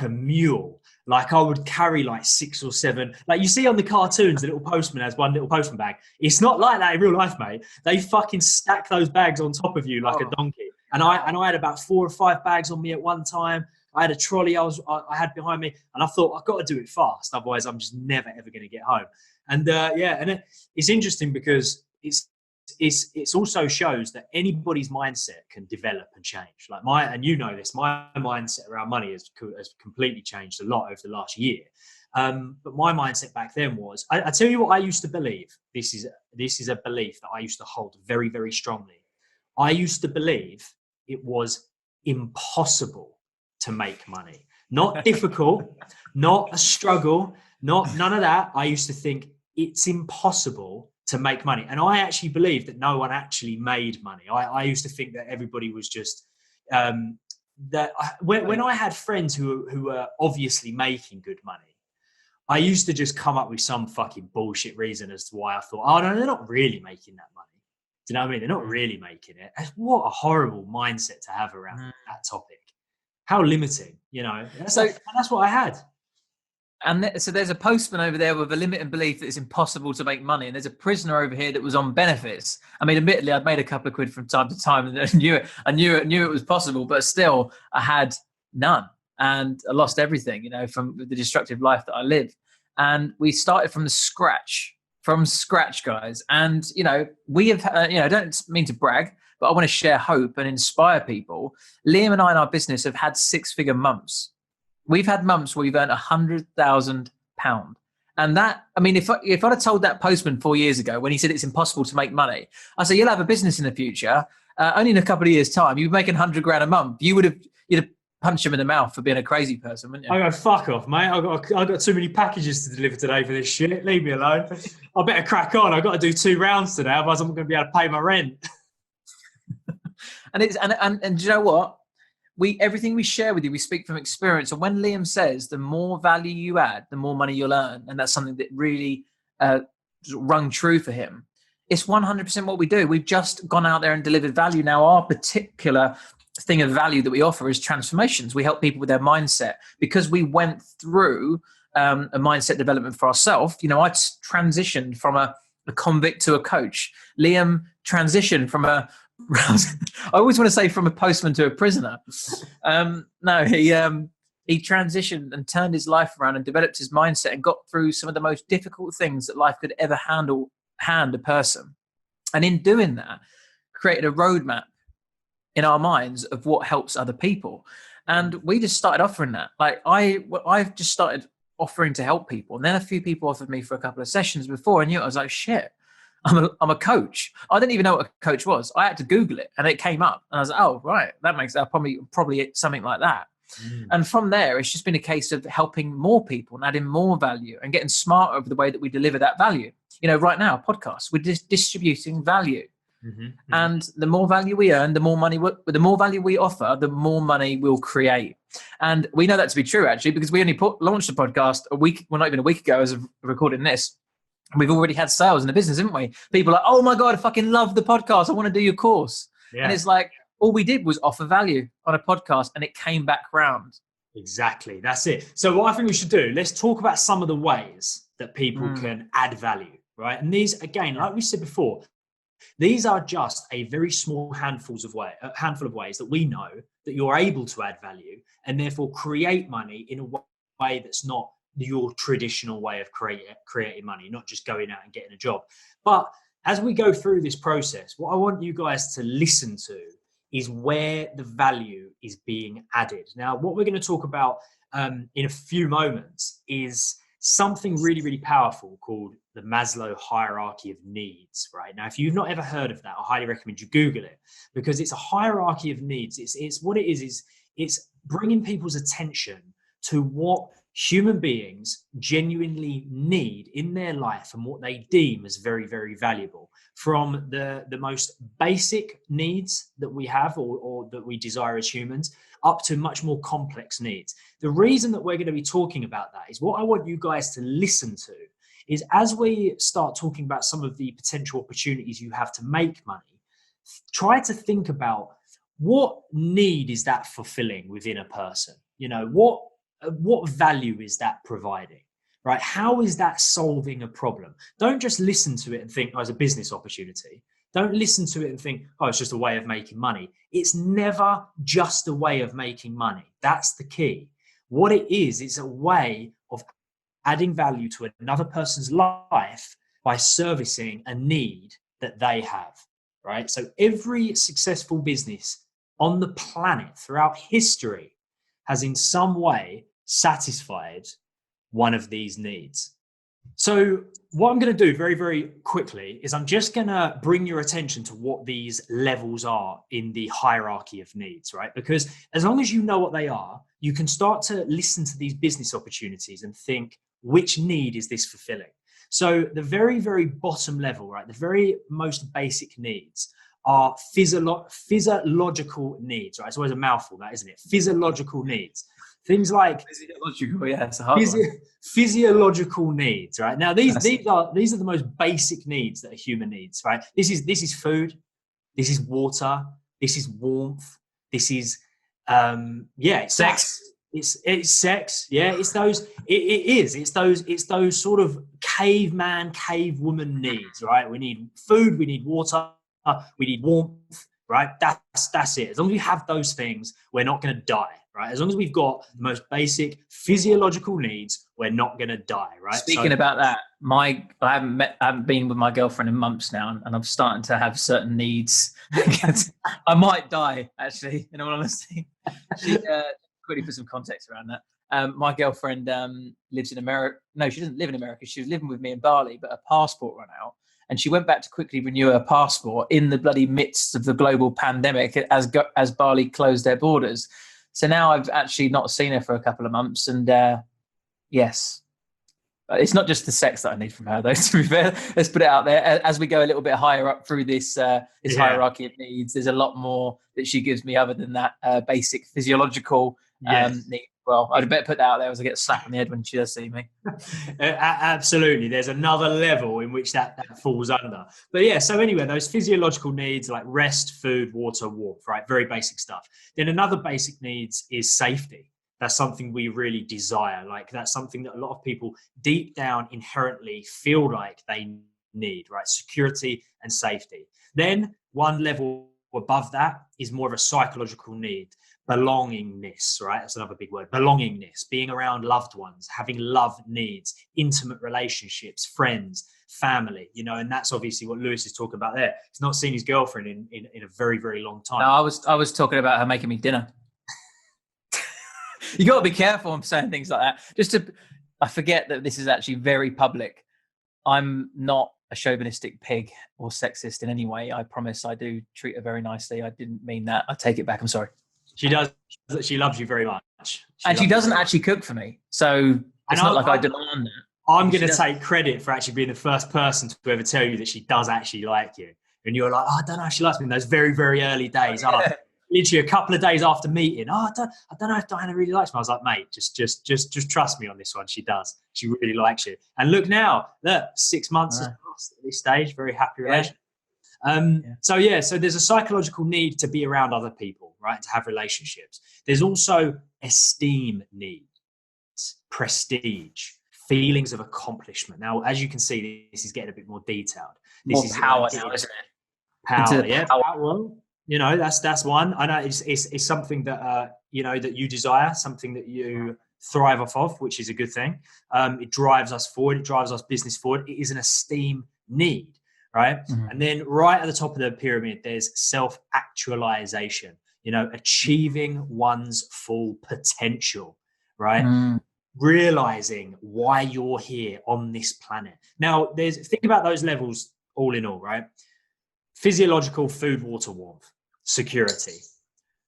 mule. Like I would carry like 6 or 7. Like you see on the cartoons, the little postman has one little postman bag. It's not like that in real life, mate. They fucking stack those bags on top of you like a donkey. And I had about 4 or 5 bags on me at one time. I had a trolley I had behind me, and I thought I've got to do it fast, otherwise I'm just never ever going to get home. And it's interesting because it's also shows that anybody's mindset can develop and change. Like my mindset around money has completely changed a lot over the last year. But my mindset back then was, I tell you what I used to believe. This is a belief that I used to hold very, very strongly. I used to believe it was impossible to make money. Not difficult, not a struggle, none of that. I used to think it's impossible to make money. And I actually believed that no one actually made money. I used to think that everybody was just when I had friends who were obviously making good money, I used to just come up with some fucking bullshit reason as to why I thought, oh no, they're not really making that money. Do you know what I mean? They're not really making it. What a horrible mindset to have around that topic. How limiting, you know? That's what I had. And so there's a postman over there with a limiting belief that it's impossible to make money. And there's a prisoner over here that was on benefits. I mean, admittedly, I'd made a couple of quid from time to time and I knew it was possible, but still I had none and I lost everything, you know, from the destructive life that I lived. And we started from scratch, guys. And, you know, we have, I don't mean to brag, but I want to share hope and inspire people. Liam and I in our business have had 6-figure months. We've had months where we've earned £100,000. And that, I mean, if I'd have told that postman 4 years ago when he said it's impossible to make money, I said, you'll have a business in the future. Only in a couple of years' time, you'd be making $100,000 a month. You'd have punched him in the mouth for being a crazy person, wouldn't you? I go, fuck off, mate. I got too many packages to deliver today for this shit. Leave me alone. I better crack on. I've got to do 2 rounds today, otherwise I'm not going to be able to pay my rent. And do you know what? Everything we share with you, we speak from experience. And when Liam says the more value you add, the more money you'll earn, and that's something that really rung true for him. It's 100% what we do. We've just gone out there and delivered value. Now, our particular thing of value that we offer is transformations. We help people with their mindset because we went through a mindset development for ourselves. You know, I transitioned from a convict to a coach. Liam transitioned from I always want to say from a postman to a prisoner. No, he transitioned and turned his life around and developed his mindset and got through some of the most difficult things that life could ever hand a person. And in doing that, created a roadmap in our minds of what helps other people. And we just started offering that. Like I've just started offering to help people. And then a few people offered me for a couple of sessions before. And I was like, shit. I'm a coach. I didn't even know what a coach was. I had to Google it and it came up. And I was like, oh, right. That makes that probably something like that. And from there, it's just been a case of helping more people and adding more value and getting smarter over the way that we deliver that value. You know, right now, podcasts, we're just distributing value. And the more value we earn, the more value we offer, the more money we'll create. And we know that to be true, actually, because we only launched the podcast not even a week ago as of recording this. We've already had sales in the business, haven't we? People are like, oh my God, I fucking love the podcast. I want to do your course. Yeah. And it's like, all we did was offer value on a podcast and it came back round. Exactly. That's it. So what I think we should do, let's talk about some of the ways that people can add value, right? And these, again, like we said before, these are just a very small handful of ways that we know that you're able to add value and therefore create money in a way that's not your traditional way of creating money, not just going out and getting a job. But as we go through this process, what I want you guys to listen to is where the value is being added. Now, what we're going to talk about in a few moments is something really, really powerful called the Maslow hierarchy of needs, right? Now, if you've not ever heard of that, I highly recommend you Google it, because it's a hierarchy of needs. It's what it is it's bringing people's attention to what human beings genuinely need in their life and what they deem as very, very valuable, from the most basic needs that we have or that we desire as humans, up to much more complex needs. The reason that we're going to be talking about that is what I want you guys to listen to is, as we start talking about some of the potential opportunities you have to make money, try to think about what need is that fulfilling within a person? You know, what value is that providing, right? How is that solving a problem? Don't just listen to it and think, oh, it's a business opportunity. Don't listen to it and think, oh, it's just a way of making money. It's never just a way of making money. That's the key. What it is, it's a way of adding value to another person's life by servicing a need that they have, right? So every successful business on the planet throughout history has in some way satisfied one of these needs. So what I'm going to do very, very quickly is I'm just going to bring your attention to what these levels are in the hierarchy of needs, right? Because as long as you know what they are, you can start to listen to these business opportunities and think, which need is this fulfilling? So the very, very bottom level, right? The very most basic needs are physiological needs, right? It's always a mouthful, that, isn't it? Physiological needs. Things like physiological needs, right? Now these are the most basic needs that a human needs, right? This is food, this is water, this is warmth, this is sex. It's sex, yeah. It's those sort of caveman, cavewoman needs, right? We need food, we need water, we need warmth, right? That's it. As long as we have those things, we're not going to die, right? As long as we've got the most basic physiological needs, we're not going to die, right? Speaking about that, I haven't been with my girlfriend in months now, and I'm starting to have certain needs. I might die, actually, in all honesty. Quickly put some context around that. My girlfriend lives in America. No, she doesn't live in America. She was living with me in Bali, but her passport ran out. And she went back to quickly renew her passport in the bloody midst of the global pandemic as Bali closed their borders. So now I've actually not seen her for a couple of months. And yes, it's not just the sex that I need from her, though, to be fair. Let's put it out there. As we go a little bit higher up through this hierarchy of needs, there's a lot more that she gives me other than that basic physiological need. Well, I'd better put that out there as I get slapped on the head when she does see me. Absolutely. There's another level in which that falls under. But yeah, so anyway, those physiological needs like rest, food, water, warmth, right? Very basic stuff. Then another basic needs is safety. That's something we really desire. Like that's something that a lot of people deep down inherently feel like they need, right? Security and safety. Then one level above that is more of a psychological need. Belongingness, right? That's another big word. Belongingness, being around loved ones, having love needs, intimate relationships, friends, family, you know, and that's obviously what Lewis is talking about there. He's not seen his girlfriend in a very, very long time. No, I was talking about her making me dinner. You got to be careful. I'm saying things like that. I forget that this is actually very public. I'm not a chauvinistic pig or sexist in any way. I promise I do treat her very nicely. I didn't mean that. I take it back. I'm sorry. She does. She loves you very much. She doesn't actually cook for me. So it's not like I demand that. I'm going to take credit for actually being the first person to ever tell you that she does actually like you. And you're like, oh, I don't know if she likes me in those very, very early days. Oh, literally a couple of days after meeting. Oh, I don't know if Diana really likes me. I was like, mate, just trust me on this one. She does. She really likes you. And look now, 6 months has passed at this stage. Very happy relationship. So there's a psychological need to be around other people, right? To have relationships. There's also esteem needs, prestige, feelings of accomplishment. Now, as you can see, this is getting a bit more detailed. This is power now, isn't it? Power, yeah. Power. You know, that's one. I know it's something that you know that you desire, something that you thrive off of, which is a good thing. It drives us forward. It drives us business forward. It is an esteem need, right? Mm-hmm. And then right at the top of the pyramid, there's self-actualization, achieving one's full potential, right? Mm. Realizing why you're here on this planet. Now, think about those levels all in all, right? Physiological, food, water, warmth, security,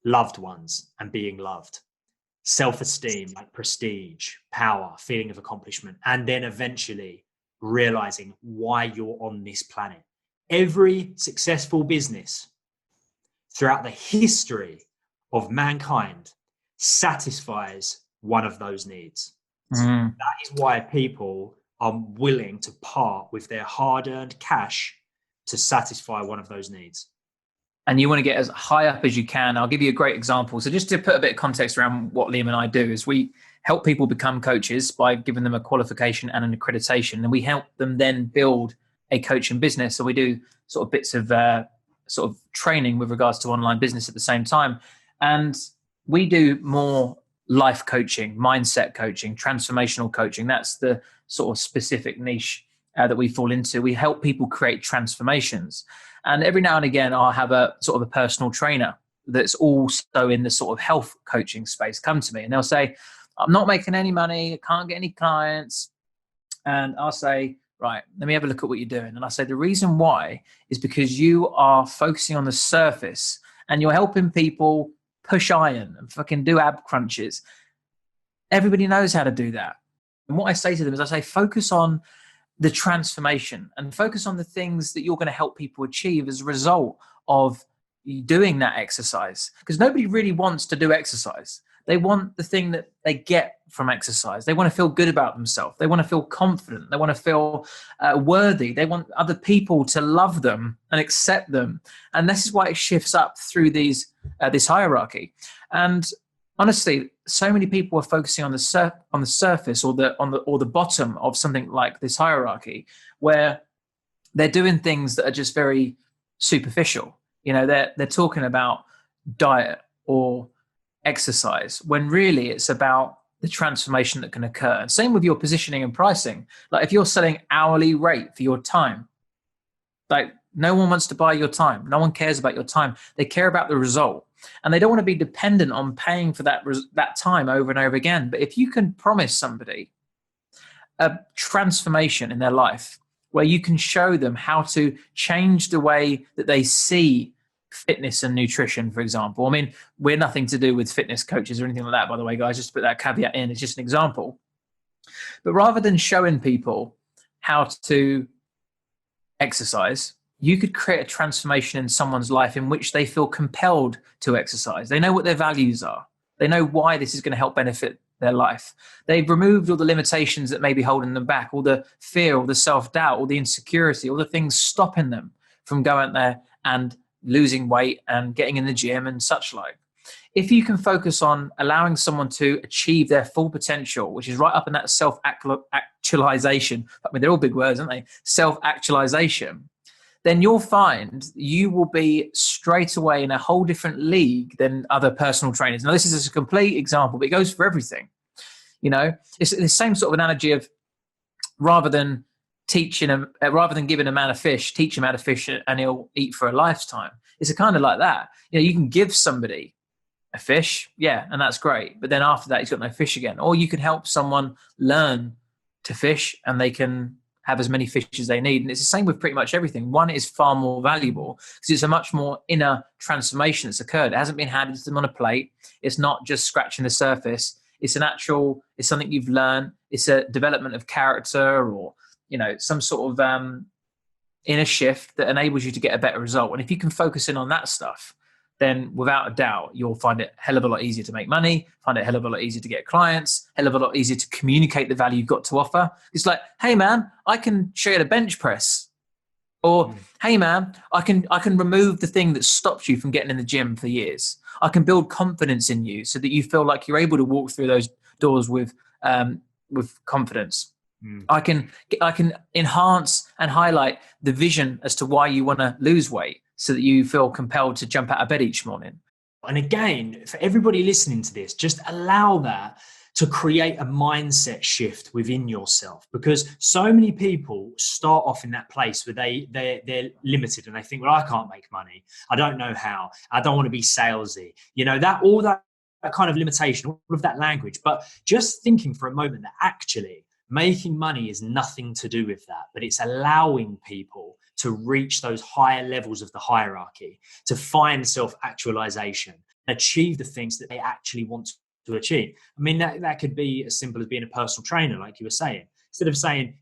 loved ones and being loved, self-esteem, like prestige, power, feeling of accomplishment, and then eventually realizing why you're on this planet. Every successful business throughout the history of mankind satisfies one of those needs. Mm. That is why people are willing to part with their hard-earned cash to satisfy one of those needs. And you want to get as high up as you can. I'll give you a great example. So just to put a bit of context around what Liam and I do is we help people become coaches by giving them a qualification and an accreditation. And we help them then build a coaching business. So we do sort of bits of sort of training with regards to online business at the same time. And we do more life coaching, mindset coaching, transformational coaching. That's the sort of specific niche that we fall into. We help people create transformations. And every now and again, I'll have a sort of a personal trainer that's also in the sort of health coaching space come to me. And they'll say, I'm not making any money. I can't get any clients. And I'll say, right, let me have a look at what you're doing. And I say, the reason why is because you are focusing on the surface and you're helping people push iron and fucking do ab crunches. Everybody knows how to do that. And what I say to them is I say, focus on the transformation and focus on the things that you're going to help people achieve as a result of doing that exercise. Because nobody really wants to do exercise. They want the thing that they get from exercise. They want to feel good about themselves. They want to feel confident. They want to feel worthy. They want other people to love them and accept them. And this is why it shifts up through this hierarchy. And honestly, so many people are focusing on the surface or the bottom of something like this hierarchy, where they're doing things that are just very superficial. They're talking about diet or exercise when really it's about the transformation that can occur. And same with your positioning and pricing. Like if you're selling hourly rate for your time, like no one wants to buy your time. No one cares about your time. They care about the result. And they don't want to be dependent on paying for that time over and over again. But if you can promise somebody a transformation in their life where you can show them how to change the way that they see fitness and nutrition, for example. I mean, we're nothing to do with fitness coaches or anything like that, by the way, guys, just to put that caveat in. It's just an example. But rather than showing people how to exercise, you could create a transformation in someone's life in which they feel compelled to exercise. They know what their values are. They know why this is going to help benefit their life. They've removed all the limitations that may be holding them back, all the fear, all the self-doubt, all the insecurity, all the things stopping them from going there and losing weight and getting in the gym and such like. If you can focus on allowing someone to achieve their full potential, which is right up in that self-actualization, I mean, they're all big words, aren't they? Self-actualization, then you'll find you will be straight away in a whole different league than other personal trainers. Now, this is a complete example, but it goes for everything. It's the same sort of analogy of rather than giving a man a fish, teach him how to fish and he'll eat for a lifetime. It's kind of like that. You can give somebody a fish, yeah, and that's great. But then after that, he's got no fish again. Or you can help someone learn to fish and they can have as many fish as they need. And it's the same with pretty much everything. One is far more valuable because it's a much more inner transformation that's occurred. It hasn't been handed to them on a plate. It's not just scratching the surface. It's something you've learned. It's a development of character or, some sort of inner shift that enables you to get a better result. And if you can focus in on that stuff, then without a doubt, you'll find it a hell of a lot easier to make money, find it a hell of a lot easier to get clients, hell of a lot easier to communicate the value you've got to offer. It's like, hey man, I can show you the bench press. Or, hey man, I can remove the thing that stops you from getting in the gym for years. I can build confidence in you so that you feel like you're able to walk through those doors with confidence. I can enhance and highlight the vision as to why you want to lose weight so that you feel compelled to jump out of bed each morning. And again, for everybody listening to this, just allow that to create a mindset shift within yourself, because so many people start off in that place where they're limited and they think, well, I can't make money. I don't know how. I don't want to be salesy. All that kind of limitation, all of that language. But just thinking for a moment that actually making money is nothing to do with that, but it's allowing people to reach those higher levels of the hierarchy, to find self-actualization, achieve the things that they actually want to achieve. I mean, that could be as simple as being a personal trainer, like you were saying. Instead of saying,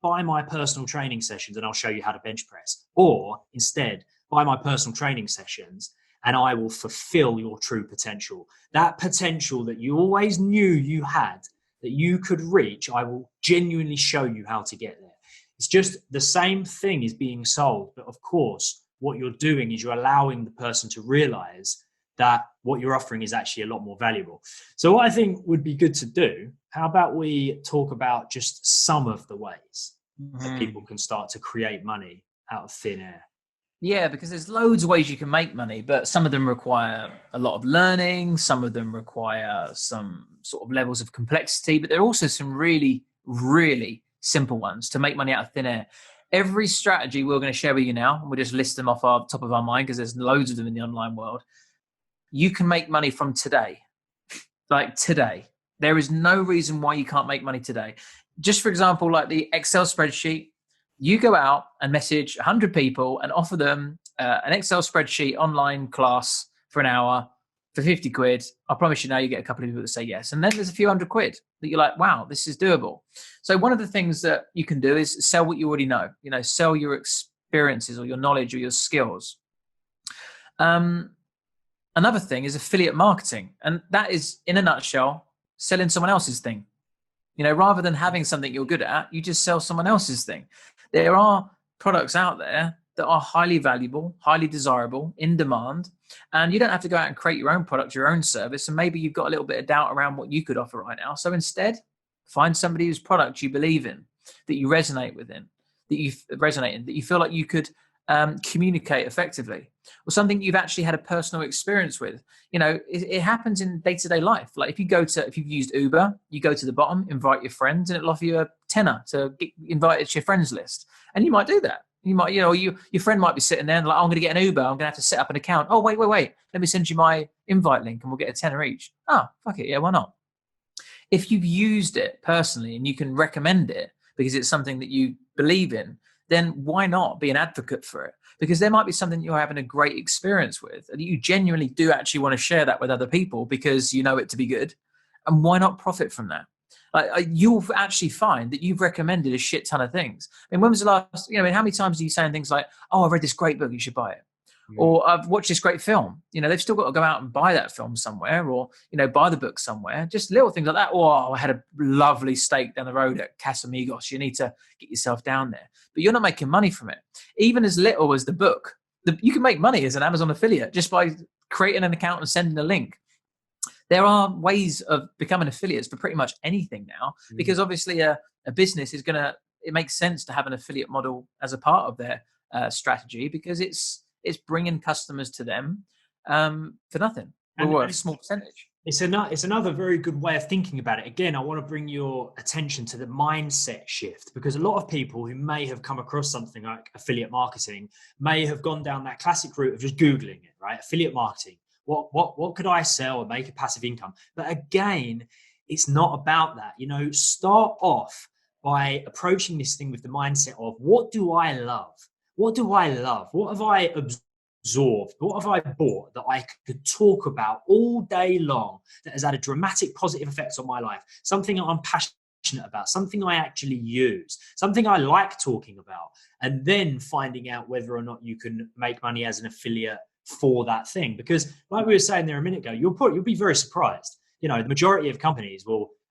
buy my personal training sessions and I'll show you how to bench press. Or instead, buy my personal training sessions and I will fulfill your true potential. That potential that you always knew you had, that you could reach, I will genuinely show you how to get there. It's just the same thing is being sold. But of course, what you're doing is you're allowing the person to realize that what you're offering is actually a lot more valuable. So what I think would be good to do, how about we talk about just some of the ways that people can start to create money out of thin air? Yeah, because there's loads of ways you can make money, but some of them require a lot of learning. Some of them require some sort of levels of complexity, but there are also some really, really simple ones to make money out of thin air. Every strategy we're going to share with you now, and we'll just list them off our top of our mind because there's loads of them in the online world. You can make money from today. Like today. There is no reason why you can't make money today. Just for example, like the Excel spreadsheet, you go out and message 100 people and offer them an Excel spreadsheet online class for an hour for 50 quid. I promise you now you get a couple of people that say yes. And then there's a few hundred quid that you're like, wow, this is doable. So one of the things that you can do is sell what you already know, sell your experiences or your knowledge or your skills. Another thing is affiliate marketing. And that is, in a nutshell, selling someone else's thing. Rather than having something you're good at, you just sell someone else's thing. There are products out there that are highly valuable, highly desirable, in demand, and you don't have to go out and create your own product, your own service, and maybe you've got a little bit of doubt around what you could offer right now. So instead, find somebody whose product you believe in, that you resonate within, that you feel like you could communicate effectively, or something you've actually had a personal experience with. It happens in day-to-day life. Like if you've used Uber, you go to the bottom, invite your friends, and it'll offer you a tenner to get invited to your friends list. And you might do that. You might, your friend might be sitting there and like, I'm going to get an Uber. I'm going to have to set up an account. Oh, wait. Let me send you my invite link and we'll get a tenner each. Oh, fuck it. Yeah, why not? If you've used it personally and you can recommend it because it's something that you believe in, then why not be an advocate for it? Because there might be something you're having a great experience with and you genuinely do actually want to share that with other people because you know it to be good. And why not profit from that? You'll actually find that you've recommended a shit ton of things. I mean, when was the last, how many times are you saying things like, oh, I've read this great book, you should buy it. Or I've watched this great film. They've still got to go out and buy that film somewhere or, buy the book somewhere. Just little things like that. Oh, I had a lovely steak down the road at Casamigos. You need to get yourself down there. But you're not making money from it. Even as little as the book. You can make money as an Amazon affiliate just by creating an account and sending a link. There are ways of becoming affiliates for pretty much anything now, because obviously a business is it makes sense to have an affiliate model as a part of their strategy because it's bringing customers to them for nothing or a small percentage. It's another very good way of thinking about it. Again, I want to bring your attention to the mindset shift, because a lot of people who may have come across something like affiliate marketing may have gone down that classic route of just Googling it, right? Affiliate marketing. What could I sell and make a passive income? But again, it's not about that. Start off by approaching this thing with the mindset of, what do I love? What do I love? What have I absorbed? What have I bought that I could talk about all day long that has had a dramatic positive effect on my life? Something I'm passionate about, something I actually use, something I like talking about, and then finding out whether or not you can make money as an affiliate for that thing. Because like we were saying there a minute ago, you'll be very surprised. The majority of companies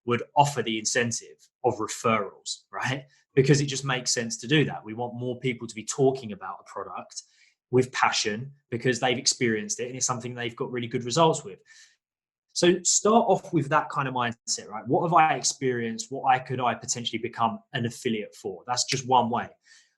would offer the incentive of referrals, right? Because it just makes sense to do that. We want more people to be talking about a product with passion because they've experienced it and it's something they've got really good results with. So start off with that kind of mindset, right? What have I experienced? What could I potentially become an affiliate for? That's just one way.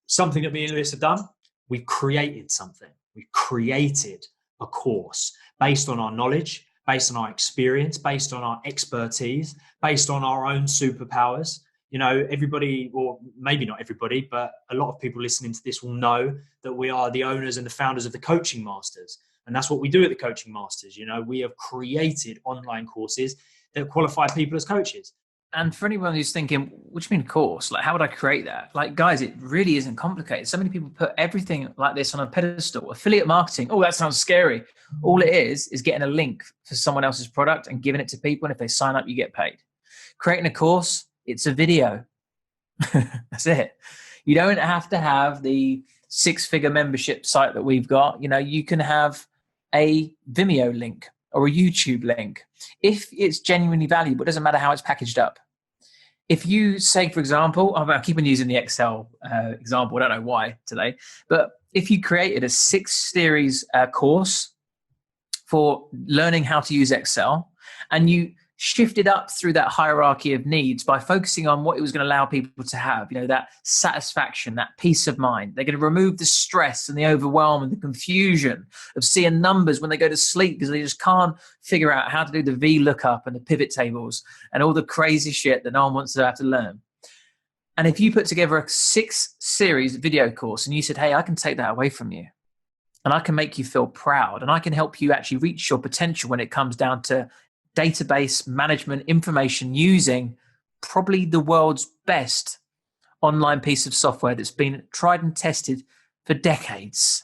Something that me and Lewis have done, we've created something. We've created a course based on our knowledge, based on our experience, based on our expertise, based on our own superpowers. You know, everybody, or maybe not everybody, but a lot of people listening to this will know that we are the owners and the founders of the Coaching Masters. And that's what we do at the Coaching Masters. You know, we have created online courses that qualify people as coaches. And for anyone who's thinking, what do you mean course? Like, how would I create that? Like, guys, it really isn't complicated. So many people put everything like this on a pedestal. Affiliate marketing. Oh, that sounds scary. All it is getting a link for someone else's product and giving it to people. And if they sign up, you get paid. Creating a course, it's a video. That's it. You don't have to have the 6-figure membership site that we've got. You know, you can have a Vimeo link or a YouTube link. If it's genuinely valuable, it doesn't matter how it's packaged up. If you say, for example, I keep on using the Excel example, I don't know why today, but if you created a 6-series course for learning how to use Excel, and you shifted up through that hierarchy of needs by focusing on what it was going to allow people to have, you know, that satisfaction, that peace of mind. They're going to remove the stress and the overwhelm and the confusion of seeing numbers when they go to sleep because they just can't figure out how to do the VLOOKUP and the pivot tables and all the crazy shit that no one wants to have to learn. And if you put together a 6-series video course and you said, hey, I can take that away from you and I can make you feel proud and I can help you actually reach your potential when it comes down to database management information using probably the world's best online piece of software that's been tried and tested for decades,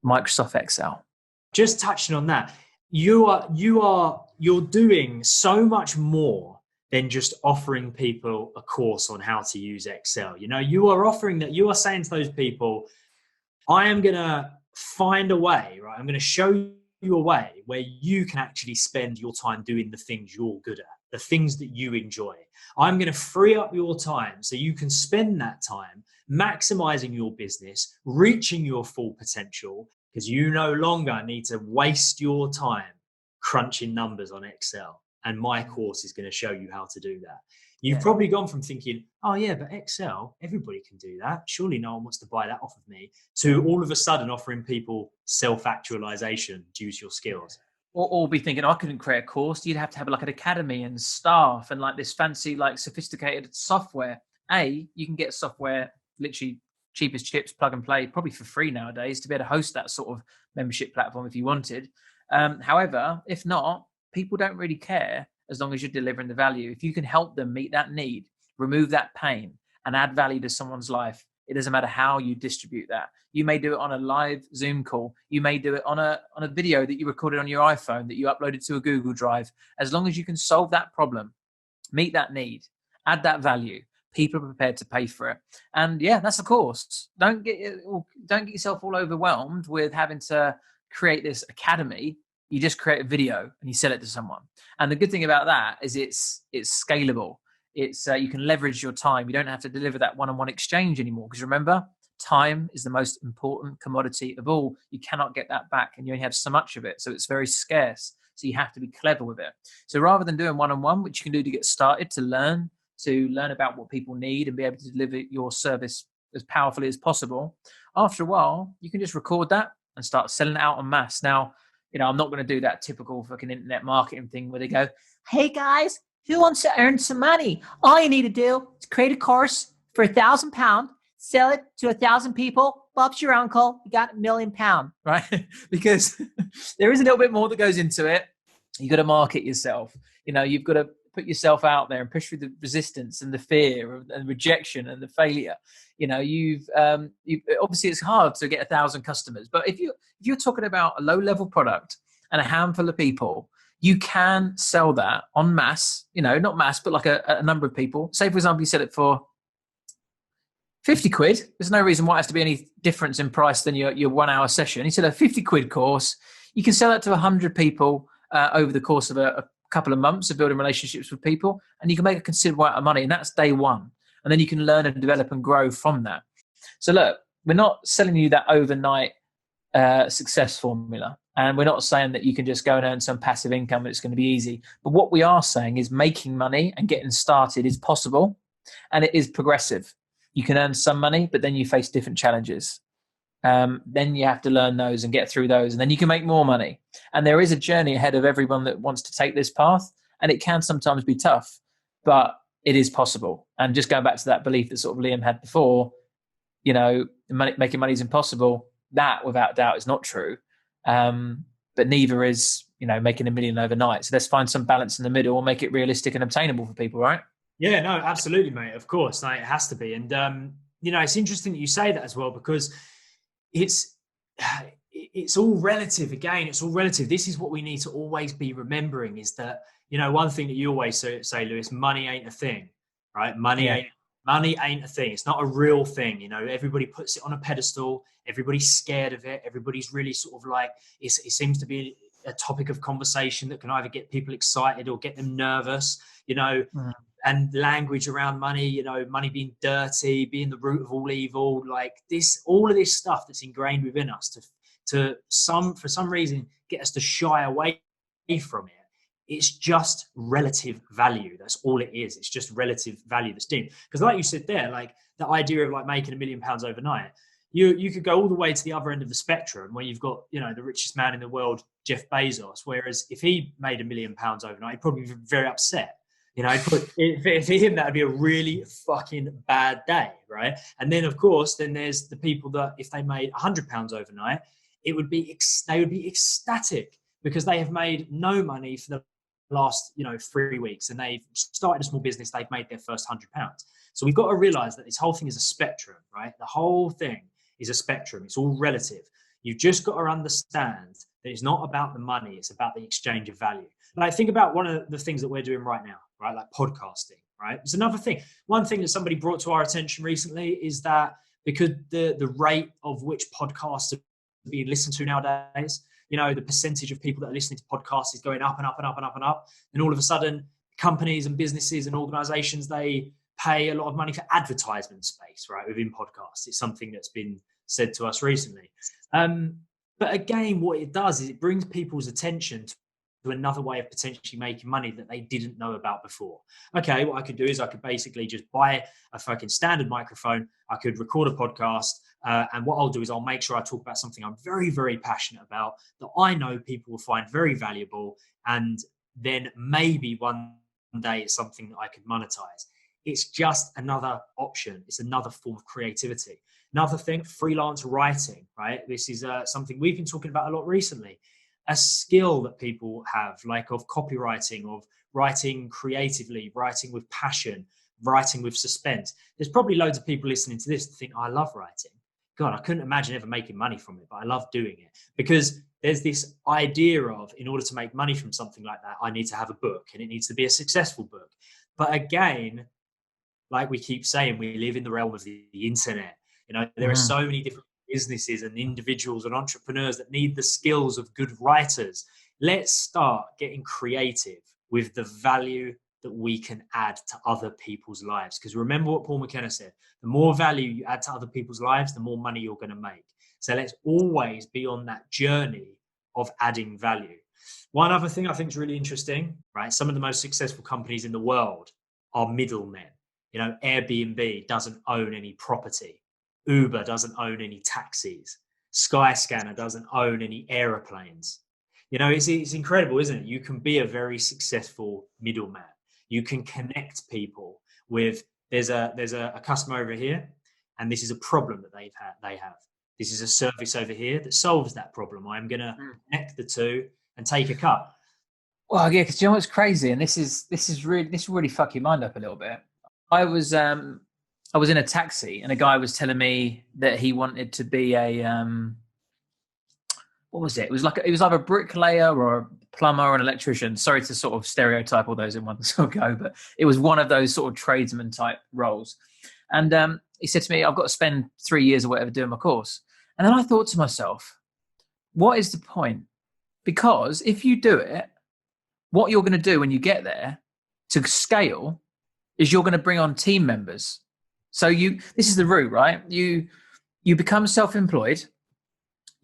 Microsoft Excel. Just touching on that, you're doing so much more than just offering people a course on how to use Excel. You know, you are saying to those people, I am going to find a way, right? I'm going to show you a way where you can actually spend your time doing the things you're good at, the things that you enjoy. I'm going to free up your time so you can spend that time maximizing your business, reaching your full potential, because you no longer need to waste your time crunching numbers on Excel. And my course is going to show you how to do that. You've probably gone from thinking, oh yeah, but Excel, everybody can do that. Surely no one wants to buy that off of me, to all of a sudden offering people self-actualization due to your skills. Or be thinking, I couldn't create a course. You'd have to have like an academy and staff and like this fancy, like sophisticated software. You can get software literally cheap as chips, plug and play, probably for free nowadays to be able to host that sort of membership platform if you wanted. However, if not, people don't really care as long as you're delivering the value. If you can help them meet that need, remove that pain and add value to someone's life, it doesn't matter how you distribute that. You may do it on a live Zoom call. You may do it on a video that you recorded on your iPhone that you uploaded to a Google Drive. As long as you can solve that problem, meet that need, add that value, people are prepared to pay for it. And yeah, that's the course. Don't get yourself all overwhelmed with having to create this academy. You just create a video and you sell it to someone. And the good thing about that is it's scalable. It's you can leverage your time. You don't have to deliver that one-on-one exchange anymore. Because remember, time is the most important commodity of all. You cannot get that back and you only have so much of it. So it's very scarce. So you have to be clever with it. So rather than doing one-on-one, which you can do to get started, to learn about what people need and be able to deliver your service as powerfully as possible, after a while, you can just record that and start selling it out en masse. Now, you know, I'm not going to do that typical fucking internet marketing thing where they go, hey guys, who wants to earn some money? All you need to do is create a course for £1,000, sell it to 1,000 people. Bob's your uncle. You got £1 million, right? Because there is a little bit more that goes into it. You got to market yourself. You know, you've got to put yourself out there and push through the resistance and the fear and rejection and the failure. You know, you've obviously it's hard to get 1,000 customers, but if you're talking about a low-level product and a handful of people, you can sell that en masse. You know, not mass, but like a number of people. Say, for example, you sell it for 50 quid. There's no reason why it has to be any difference in price than your 1 hour session. You sell a 50 quid course. You can sell that to 100 people over the course of a couple of months of building relationships with people, and you can make a considerable amount of money, and that's day one. And then you can learn and develop and grow from that. So look, we're not selling you that overnight success formula, and we're not saying that you can just go and earn some passive income and it's going to be easy. But what we are saying is making money and getting started is possible, and it is progressive. You can earn some money, but then you face different challenges. then you have to learn those and get through those, and then you can make more money. And there is a journey ahead of everyone that wants to take this path, and it can sometimes be tough, but it is possible. And just going back to that belief that sort of Liam had before, making money is impossible. That, without doubt, is not true. But neither is, making $1 million overnight. So let's find some balance in the middle and make it realistic and obtainable for people, right? Yeah, no, absolutely, mate. Of course, it has to be. And it's interesting that you say that as well, because it's all relative. Again, it's all relative. This is what we need to always be remembering, is that, one thing that you always say, Lewis, money ain't a thing, right? Money ain't a thing. It's not a real thing. Everybody puts it on a pedestal. Everybody's scared of it. Everybody's really sort of like, it seems to be a topic of conversation that can either get people excited or get them nervous, and language around money, money being dirty, being the root of all evil, like this, all of this stuff that's ingrained within us for some reason, get us to shy away from it. It's just relative value. That's all it is. It's just relative value that's deemed. Because like you said there, like the idea of like making £1 million overnight, you could go all the way to the other end of the spectrum where you've got, the richest man in the world, Jeff Bezos. Whereas if he made £1 million overnight, he'd probably be very upset. For him, that would be a really fucking bad day, right? And then, of course, there's the people that if they made £100 overnight, they would be ecstatic because they have made no money for the last 3 weeks, and they've started a small business. They've made their first £100. So we've got to realize that this whole thing is a spectrum, right? The whole thing is a spectrum. It's all relative. You've just got to understand that it's not about the money. It's about the exchange of value. Like, think about one of the things that we're doing right now, right? Like podcasting, right? It's another thing. One thing that somebody brought to our attention recently is that because the rate of which podcasts are being listened to nowadays, the percentage of people that are listening to podcasts is going up and up and up and up and up. And all of a sudden, companies and businesses and organizations, they pay a lot of money for advertisement space, right, within podcasts. It's something that's been said to us recently. But again, what it does is it brings people's attention to another way of potentially making money that they didn't know about before. Okay, what I could do is I could basically just buy a fucking standard microphone. I could record a podcast. And what I'll do is I'll make sure I talk about something I'm very, very passionate about that I know people will find very valuable. And then maybe one day it's something that I could monetize. It's just another option. It's another form of creativity. Another thing, freelance writing, right? This is something we've been talking about a lot recently. A skill that people have, like of copywriting, of writing creatively, writing with passion, writing with suspense. There's probably loads of people listening to this that think, I love writing. God, I couldn't imagine ever making money from it, but I love doing it. Because there's this idea of, in order to make money from something like that, I need to have a book and it needs to be a successful book. But again, like we keep saying, we live in the realm of the internet. There are so many different businesses and individuals and entrepreneurs that need the skills of good writers. Let's start getting creative with the value that we can add to other people's lives. Because remember what Paul McKenna said, the more value you add to other people's lives, the more money you're going to make. So let's always be on that journey of adding value. One other thing I think is really interesting, right? Some of the most successful companies in the world are middlemen. Airbnb doesn't own any property. Uber doesn't own any taxis. Skyscanner doesn't own any airplanes. It's incredible, isn't it? You can be a very successful middleman. You can connect people with, there's a customer over here, and this is a problem that they have. This is a service over here that solves that problem. I'm going to connect the two and take a cut. Well, yeah, because you know what's crazy, and this will really fuck your mind up a little bit. I was in a taxi, and a guy was telling me that he wanted to be a what was it? It was either a bricklayer or a plumber or an electrician. Sorry to sort of stereotype all those in one sort of go, but it was one of those sort of tradesman type roles. And he said to me, I've got to spend 3 years or whatever doing my course. And then I thought to myself, what is the point? Because if you do it, what you're going to do when you get there to scale is you're going to bring on team members. So this is the route, right? You become self-employed.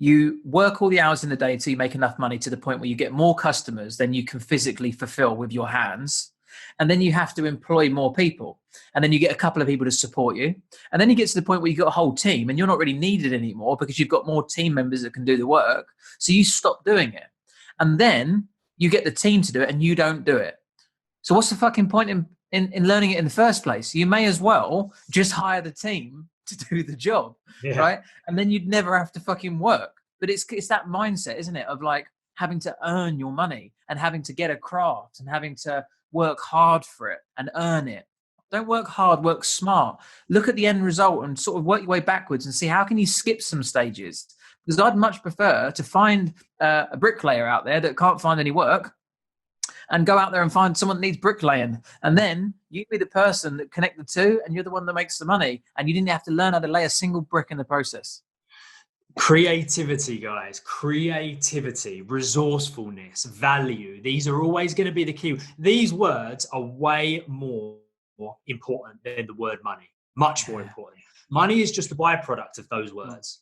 You work all the hours in the day until you make enough money to the point where you get more customers than you can physically fulfill with your hands. And then you have to employ more people. And then you get a couple of people to support you. And then you get to the point where you've got a whole team and you're not really needed anymore because you've got more team members that can do the work. So you stop doing it. And then you get the team to do it and you don't do it. So what's the fucking point in learning it in the first place? You may as well just hire the team to do the job, right? And then you'd never have to fucking work. But it's that mindset, isn't it, of like having to earn your money and having to get a craft and having to work hard for it and earn it. Don't work hard, work smart. Look at the end result and sort of work your way backwards and see how can you skip some stages. Because I'd much prefer to find a bricklayer out there that can't find any work and go out there and find someone that needs bricklaying. And then you be the person that connect the two and you're the one that makes the money. And you didn't have to learn how to lay a single brick in the process. Creativity, guys. Creativity, resourcefulness, value. These are always going to be the key. These words are way more important than the word money. Much more important. Money is just a byproduct of those words.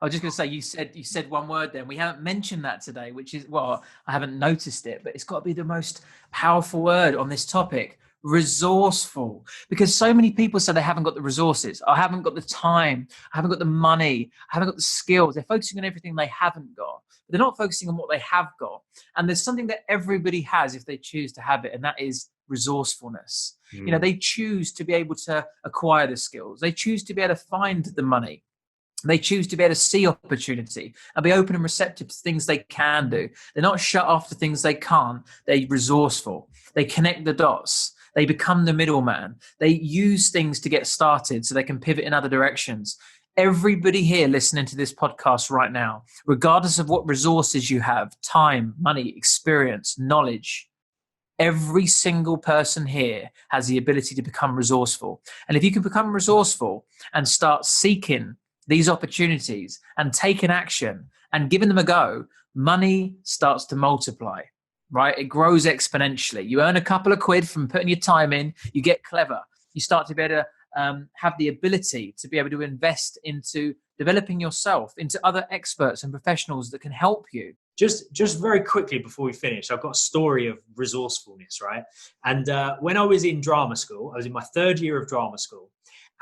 I was just going to say, you said one word then. We haven't mentioned that today, which is, well, I haven't noticed it, but it's got to be the most powerful word on this topic, resourceful. Because so many people say they haven't got the resources. I haven't got the time. I haven't got the money. I haven't got the skills. They're focusing on everything they haven't got. But they're not focusing on what they have got. And there's something that everybody has if they choose to have it, and that is resourcefulness. You know, they choose to be able to acquire the skills. They choose to be able to find the money. They choose to be able to see opportunity and be open and receptive to things they can do. They're not shut off to things they can't. They're resourceful. They connect the dots. They become the middleman. They use things to get started so they can pivot in other directions. Everybody here listening to this podcast right now, regardless of what resources you have, time, money, experience, knowledge, every single person here has the ability to become resourceful. And if you can become resourceful and start seeking these opportunities and taking action and giving them a go, money starts to multiply, right? It grows exponentially. You earn a couple of quid from putting your time in, you get clever. You start to be able to have the ability to be able to invest into developing yourself, into other experts and professionals that can help you. Just very quickly before we finish, I've got a story of resourcefulness, right? And when I was in drama school, I was in my third year of drama school.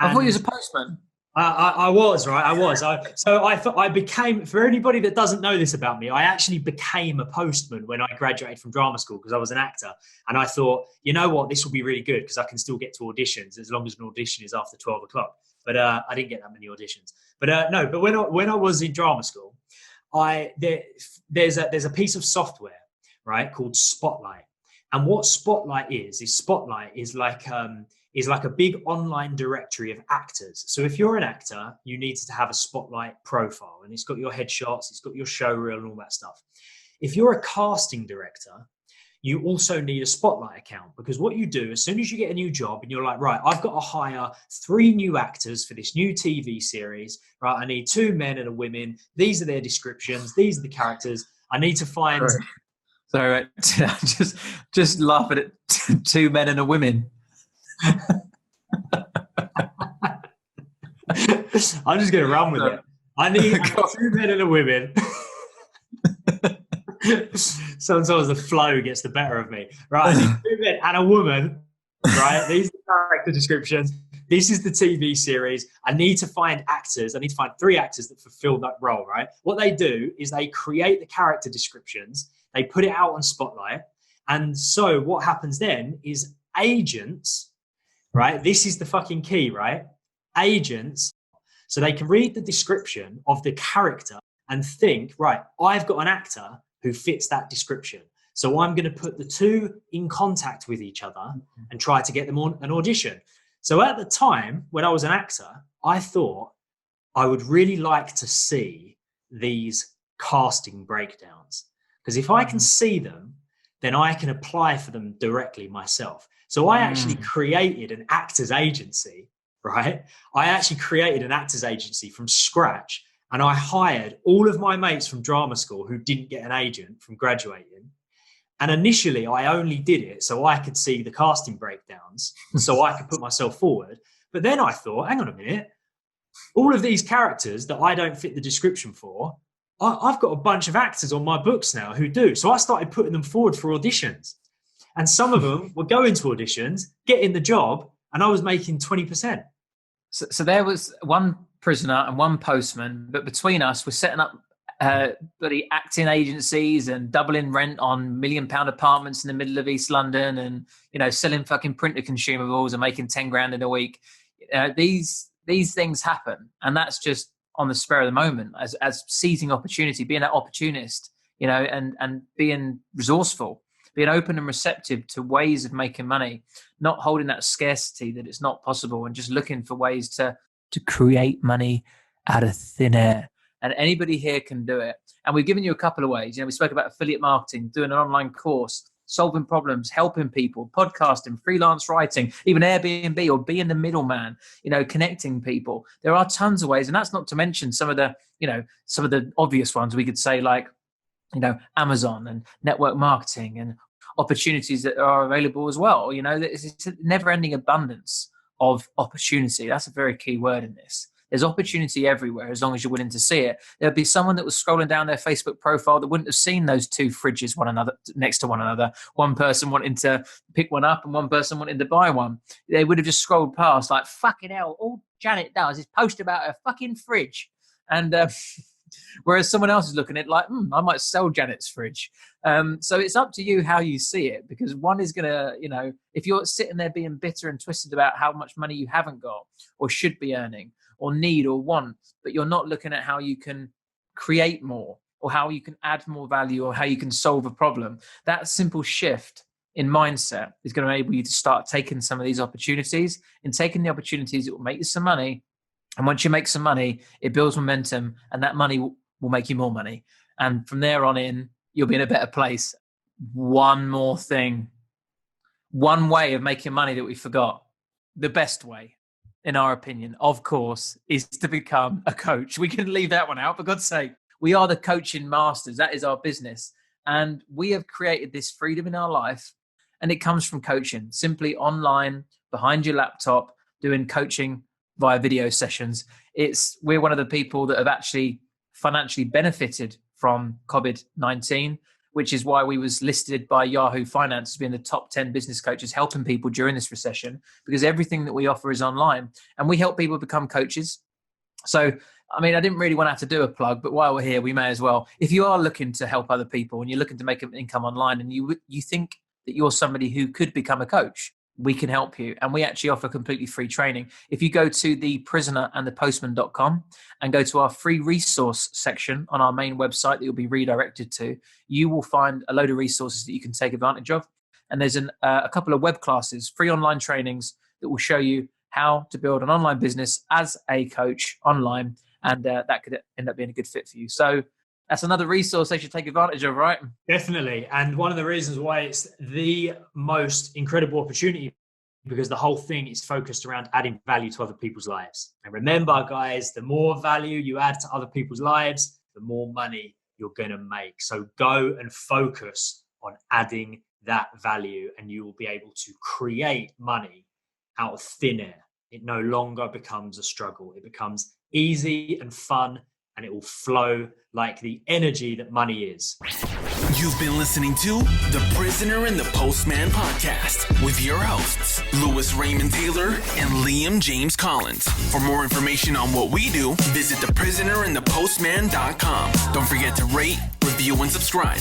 I thought you was a postman. I was, right? I was. I became, for anybody that doesn't know this about me, I actually became a postman when I graduated from drama school because I was an actor. And I thought, you know what, this will be really good because I can still get to auditions as long as an audition is after 12 o'clock. But I didn't get that many auditions. But but when I was in drama school, there's a piece of software, right, called Spotlight. And what Spotlight is Spotlight is like a big online directory of actors. So if you're an actor, you need to have a Spotlight profile, and it's got your headshots, it's got your show reel and all that stuff. If you're a casting director, you also need a Spotlight account, because what you do as soon as you get a new job and you're like, right, I've got to hire 3 new actors for this new TV series, right? I need 2 men and a woman. These are their descriptions. These are the characters. I need to find... Sorry, just laugh at it. 2 men and a woman. I'm just going to run with it. I need 2 men and a woman. Sometimes the flow gets the better of me. Right, I need 2 men and a woman. Right, these are the character descriptions. This is the TV series. I need to find actors. I need to find 3 actors that fulfill that role, right? What they do is they create the character descriptions. They put it out on Spotlight. And so what happens then is agents, right? This is the fucking key, right? Agents, so they can read the description of the character and think, right, I've got an actor who fits that description. So I'm going to put the 2 in contact with each other and try to get them on an audition. So at the time when I was an actor, I thought I would really like to see these casting breakdowns, because if I can see them, then I can apply for them directly myself. So I actually created an actors agency, right? I actually created an actors agency from scratch, and I hired all of my mates from drama school who didn't get an agent from graduating. And initially I only did it so I could see the casting breakdowns, so I could put myself forward. But then I thought, hang on a minute, all of these characters that I don't fit the description for, I've got a bunch of actors on my books now who do. So I started putting them forward for auditions. And some of them were going to auditions, getting the job, and I was making 20%. So there was one prisoner and one postman, but between us, we're setting up bloody acting agencies and doubling rent on £1 million apartments in the middle of East London, and selling fucking printer consumables and making 10 grand in a week. These things happen, and that's just on the spur of the moment, as seizing opportunity, being that opportunist, and being resourceful, being open and receptive to ways of making money, not holding that scarcity that it's not possible, and just looking for ways to create money out of thin air. And anybody here can do it. And we've given you a couple of ways. We spoke about affiliate marketing, doing an online course, solving problems, helping people, podcasting, freelance writing, even Airbnb, or being the middleman, connecting people. There are tons of ways. And that's not to mention some of the obvious ones we could say, like, Amazon and network marketing and opportunities that are available as well. It's a never-ending abundance of opportunity. That's a very key word in this. There's opportunity everywhere as long as you're willing to see it. There'll be someone that was scrolling down their Facebook profile that wouldn't have seen those two fridges next to one another. One person wanting to pick one up and one person wanting to buy one. They would have just scrolled past like, fucking hell, all Janet does is post about her fucking fridge. And whereas someone else is looking at it like, I might sell Janet's fridge. So it's up to you how you see it, because one is going to, if you're sitting there being bitter and twisted about how much money you haven't got or should be earning or need or want, but you're not looking at how you can create more or how you can add more value or how you can solve a problem, that simple shift in mindset is going to enable you to start taking some of these opportunities, and taking the opportunities that will make you some money. And once you make some money, it builds momentum, and that money will make you more money. And from there on in, you'll be in a better place. One more thing, one way of making money that we forgot, the best way, in our opinion, of course, is to become a coach. We can leave that one out, for God's sake. We are the coaching masters. That is our business. And we have created this freedom in our life, and it comes from coaching, simply online, behind your laptop, doing coaching via video sessions. We're one of the people that have actually financially benefited from COVID-19, which is why we was listed by Yahoo Finance as being the top 10 business coaches helping people during this recession, because everything that we offer is online, and we help people become coaches. So, I didn't really want to have to do a plug, but while we're here, we may as well. If you are looking to help other people and you're looking to make an income online, and you think that you're somebody who could become a coach, we can help you. And we actually offer completely free training. If you go to theprisonerandthepostman.com and go to our free resource section on our main website that you'll be redirected to, you will find a load of resources that you can take advantage of. And there's a couple of web classes, free online trainings that will show you how to build an online business as a coach online. And that could end up being a good fit for you. So that's another resource they should take advantage of, right? Definitely. And one of the reasons why it's the most incredible opportunity, because the whole thing is focused around adding value to other people's lives. And remember, guys, the more value you add to other people's lives, the more money you're going to make. So go and focus on adding that value, and you will be able to create money out of thin air. It no longer becomes a struggle. It becomes easy and fun, and it will flow like the energy that money is. You've been listening to The Prisoner and the Postman podcast with your hosts, Louis Raymond Taylor and Liam James Collins. For more information on what we do, visit theprisonerandthepostman.com. Don't forget to rate, review, and subscribe.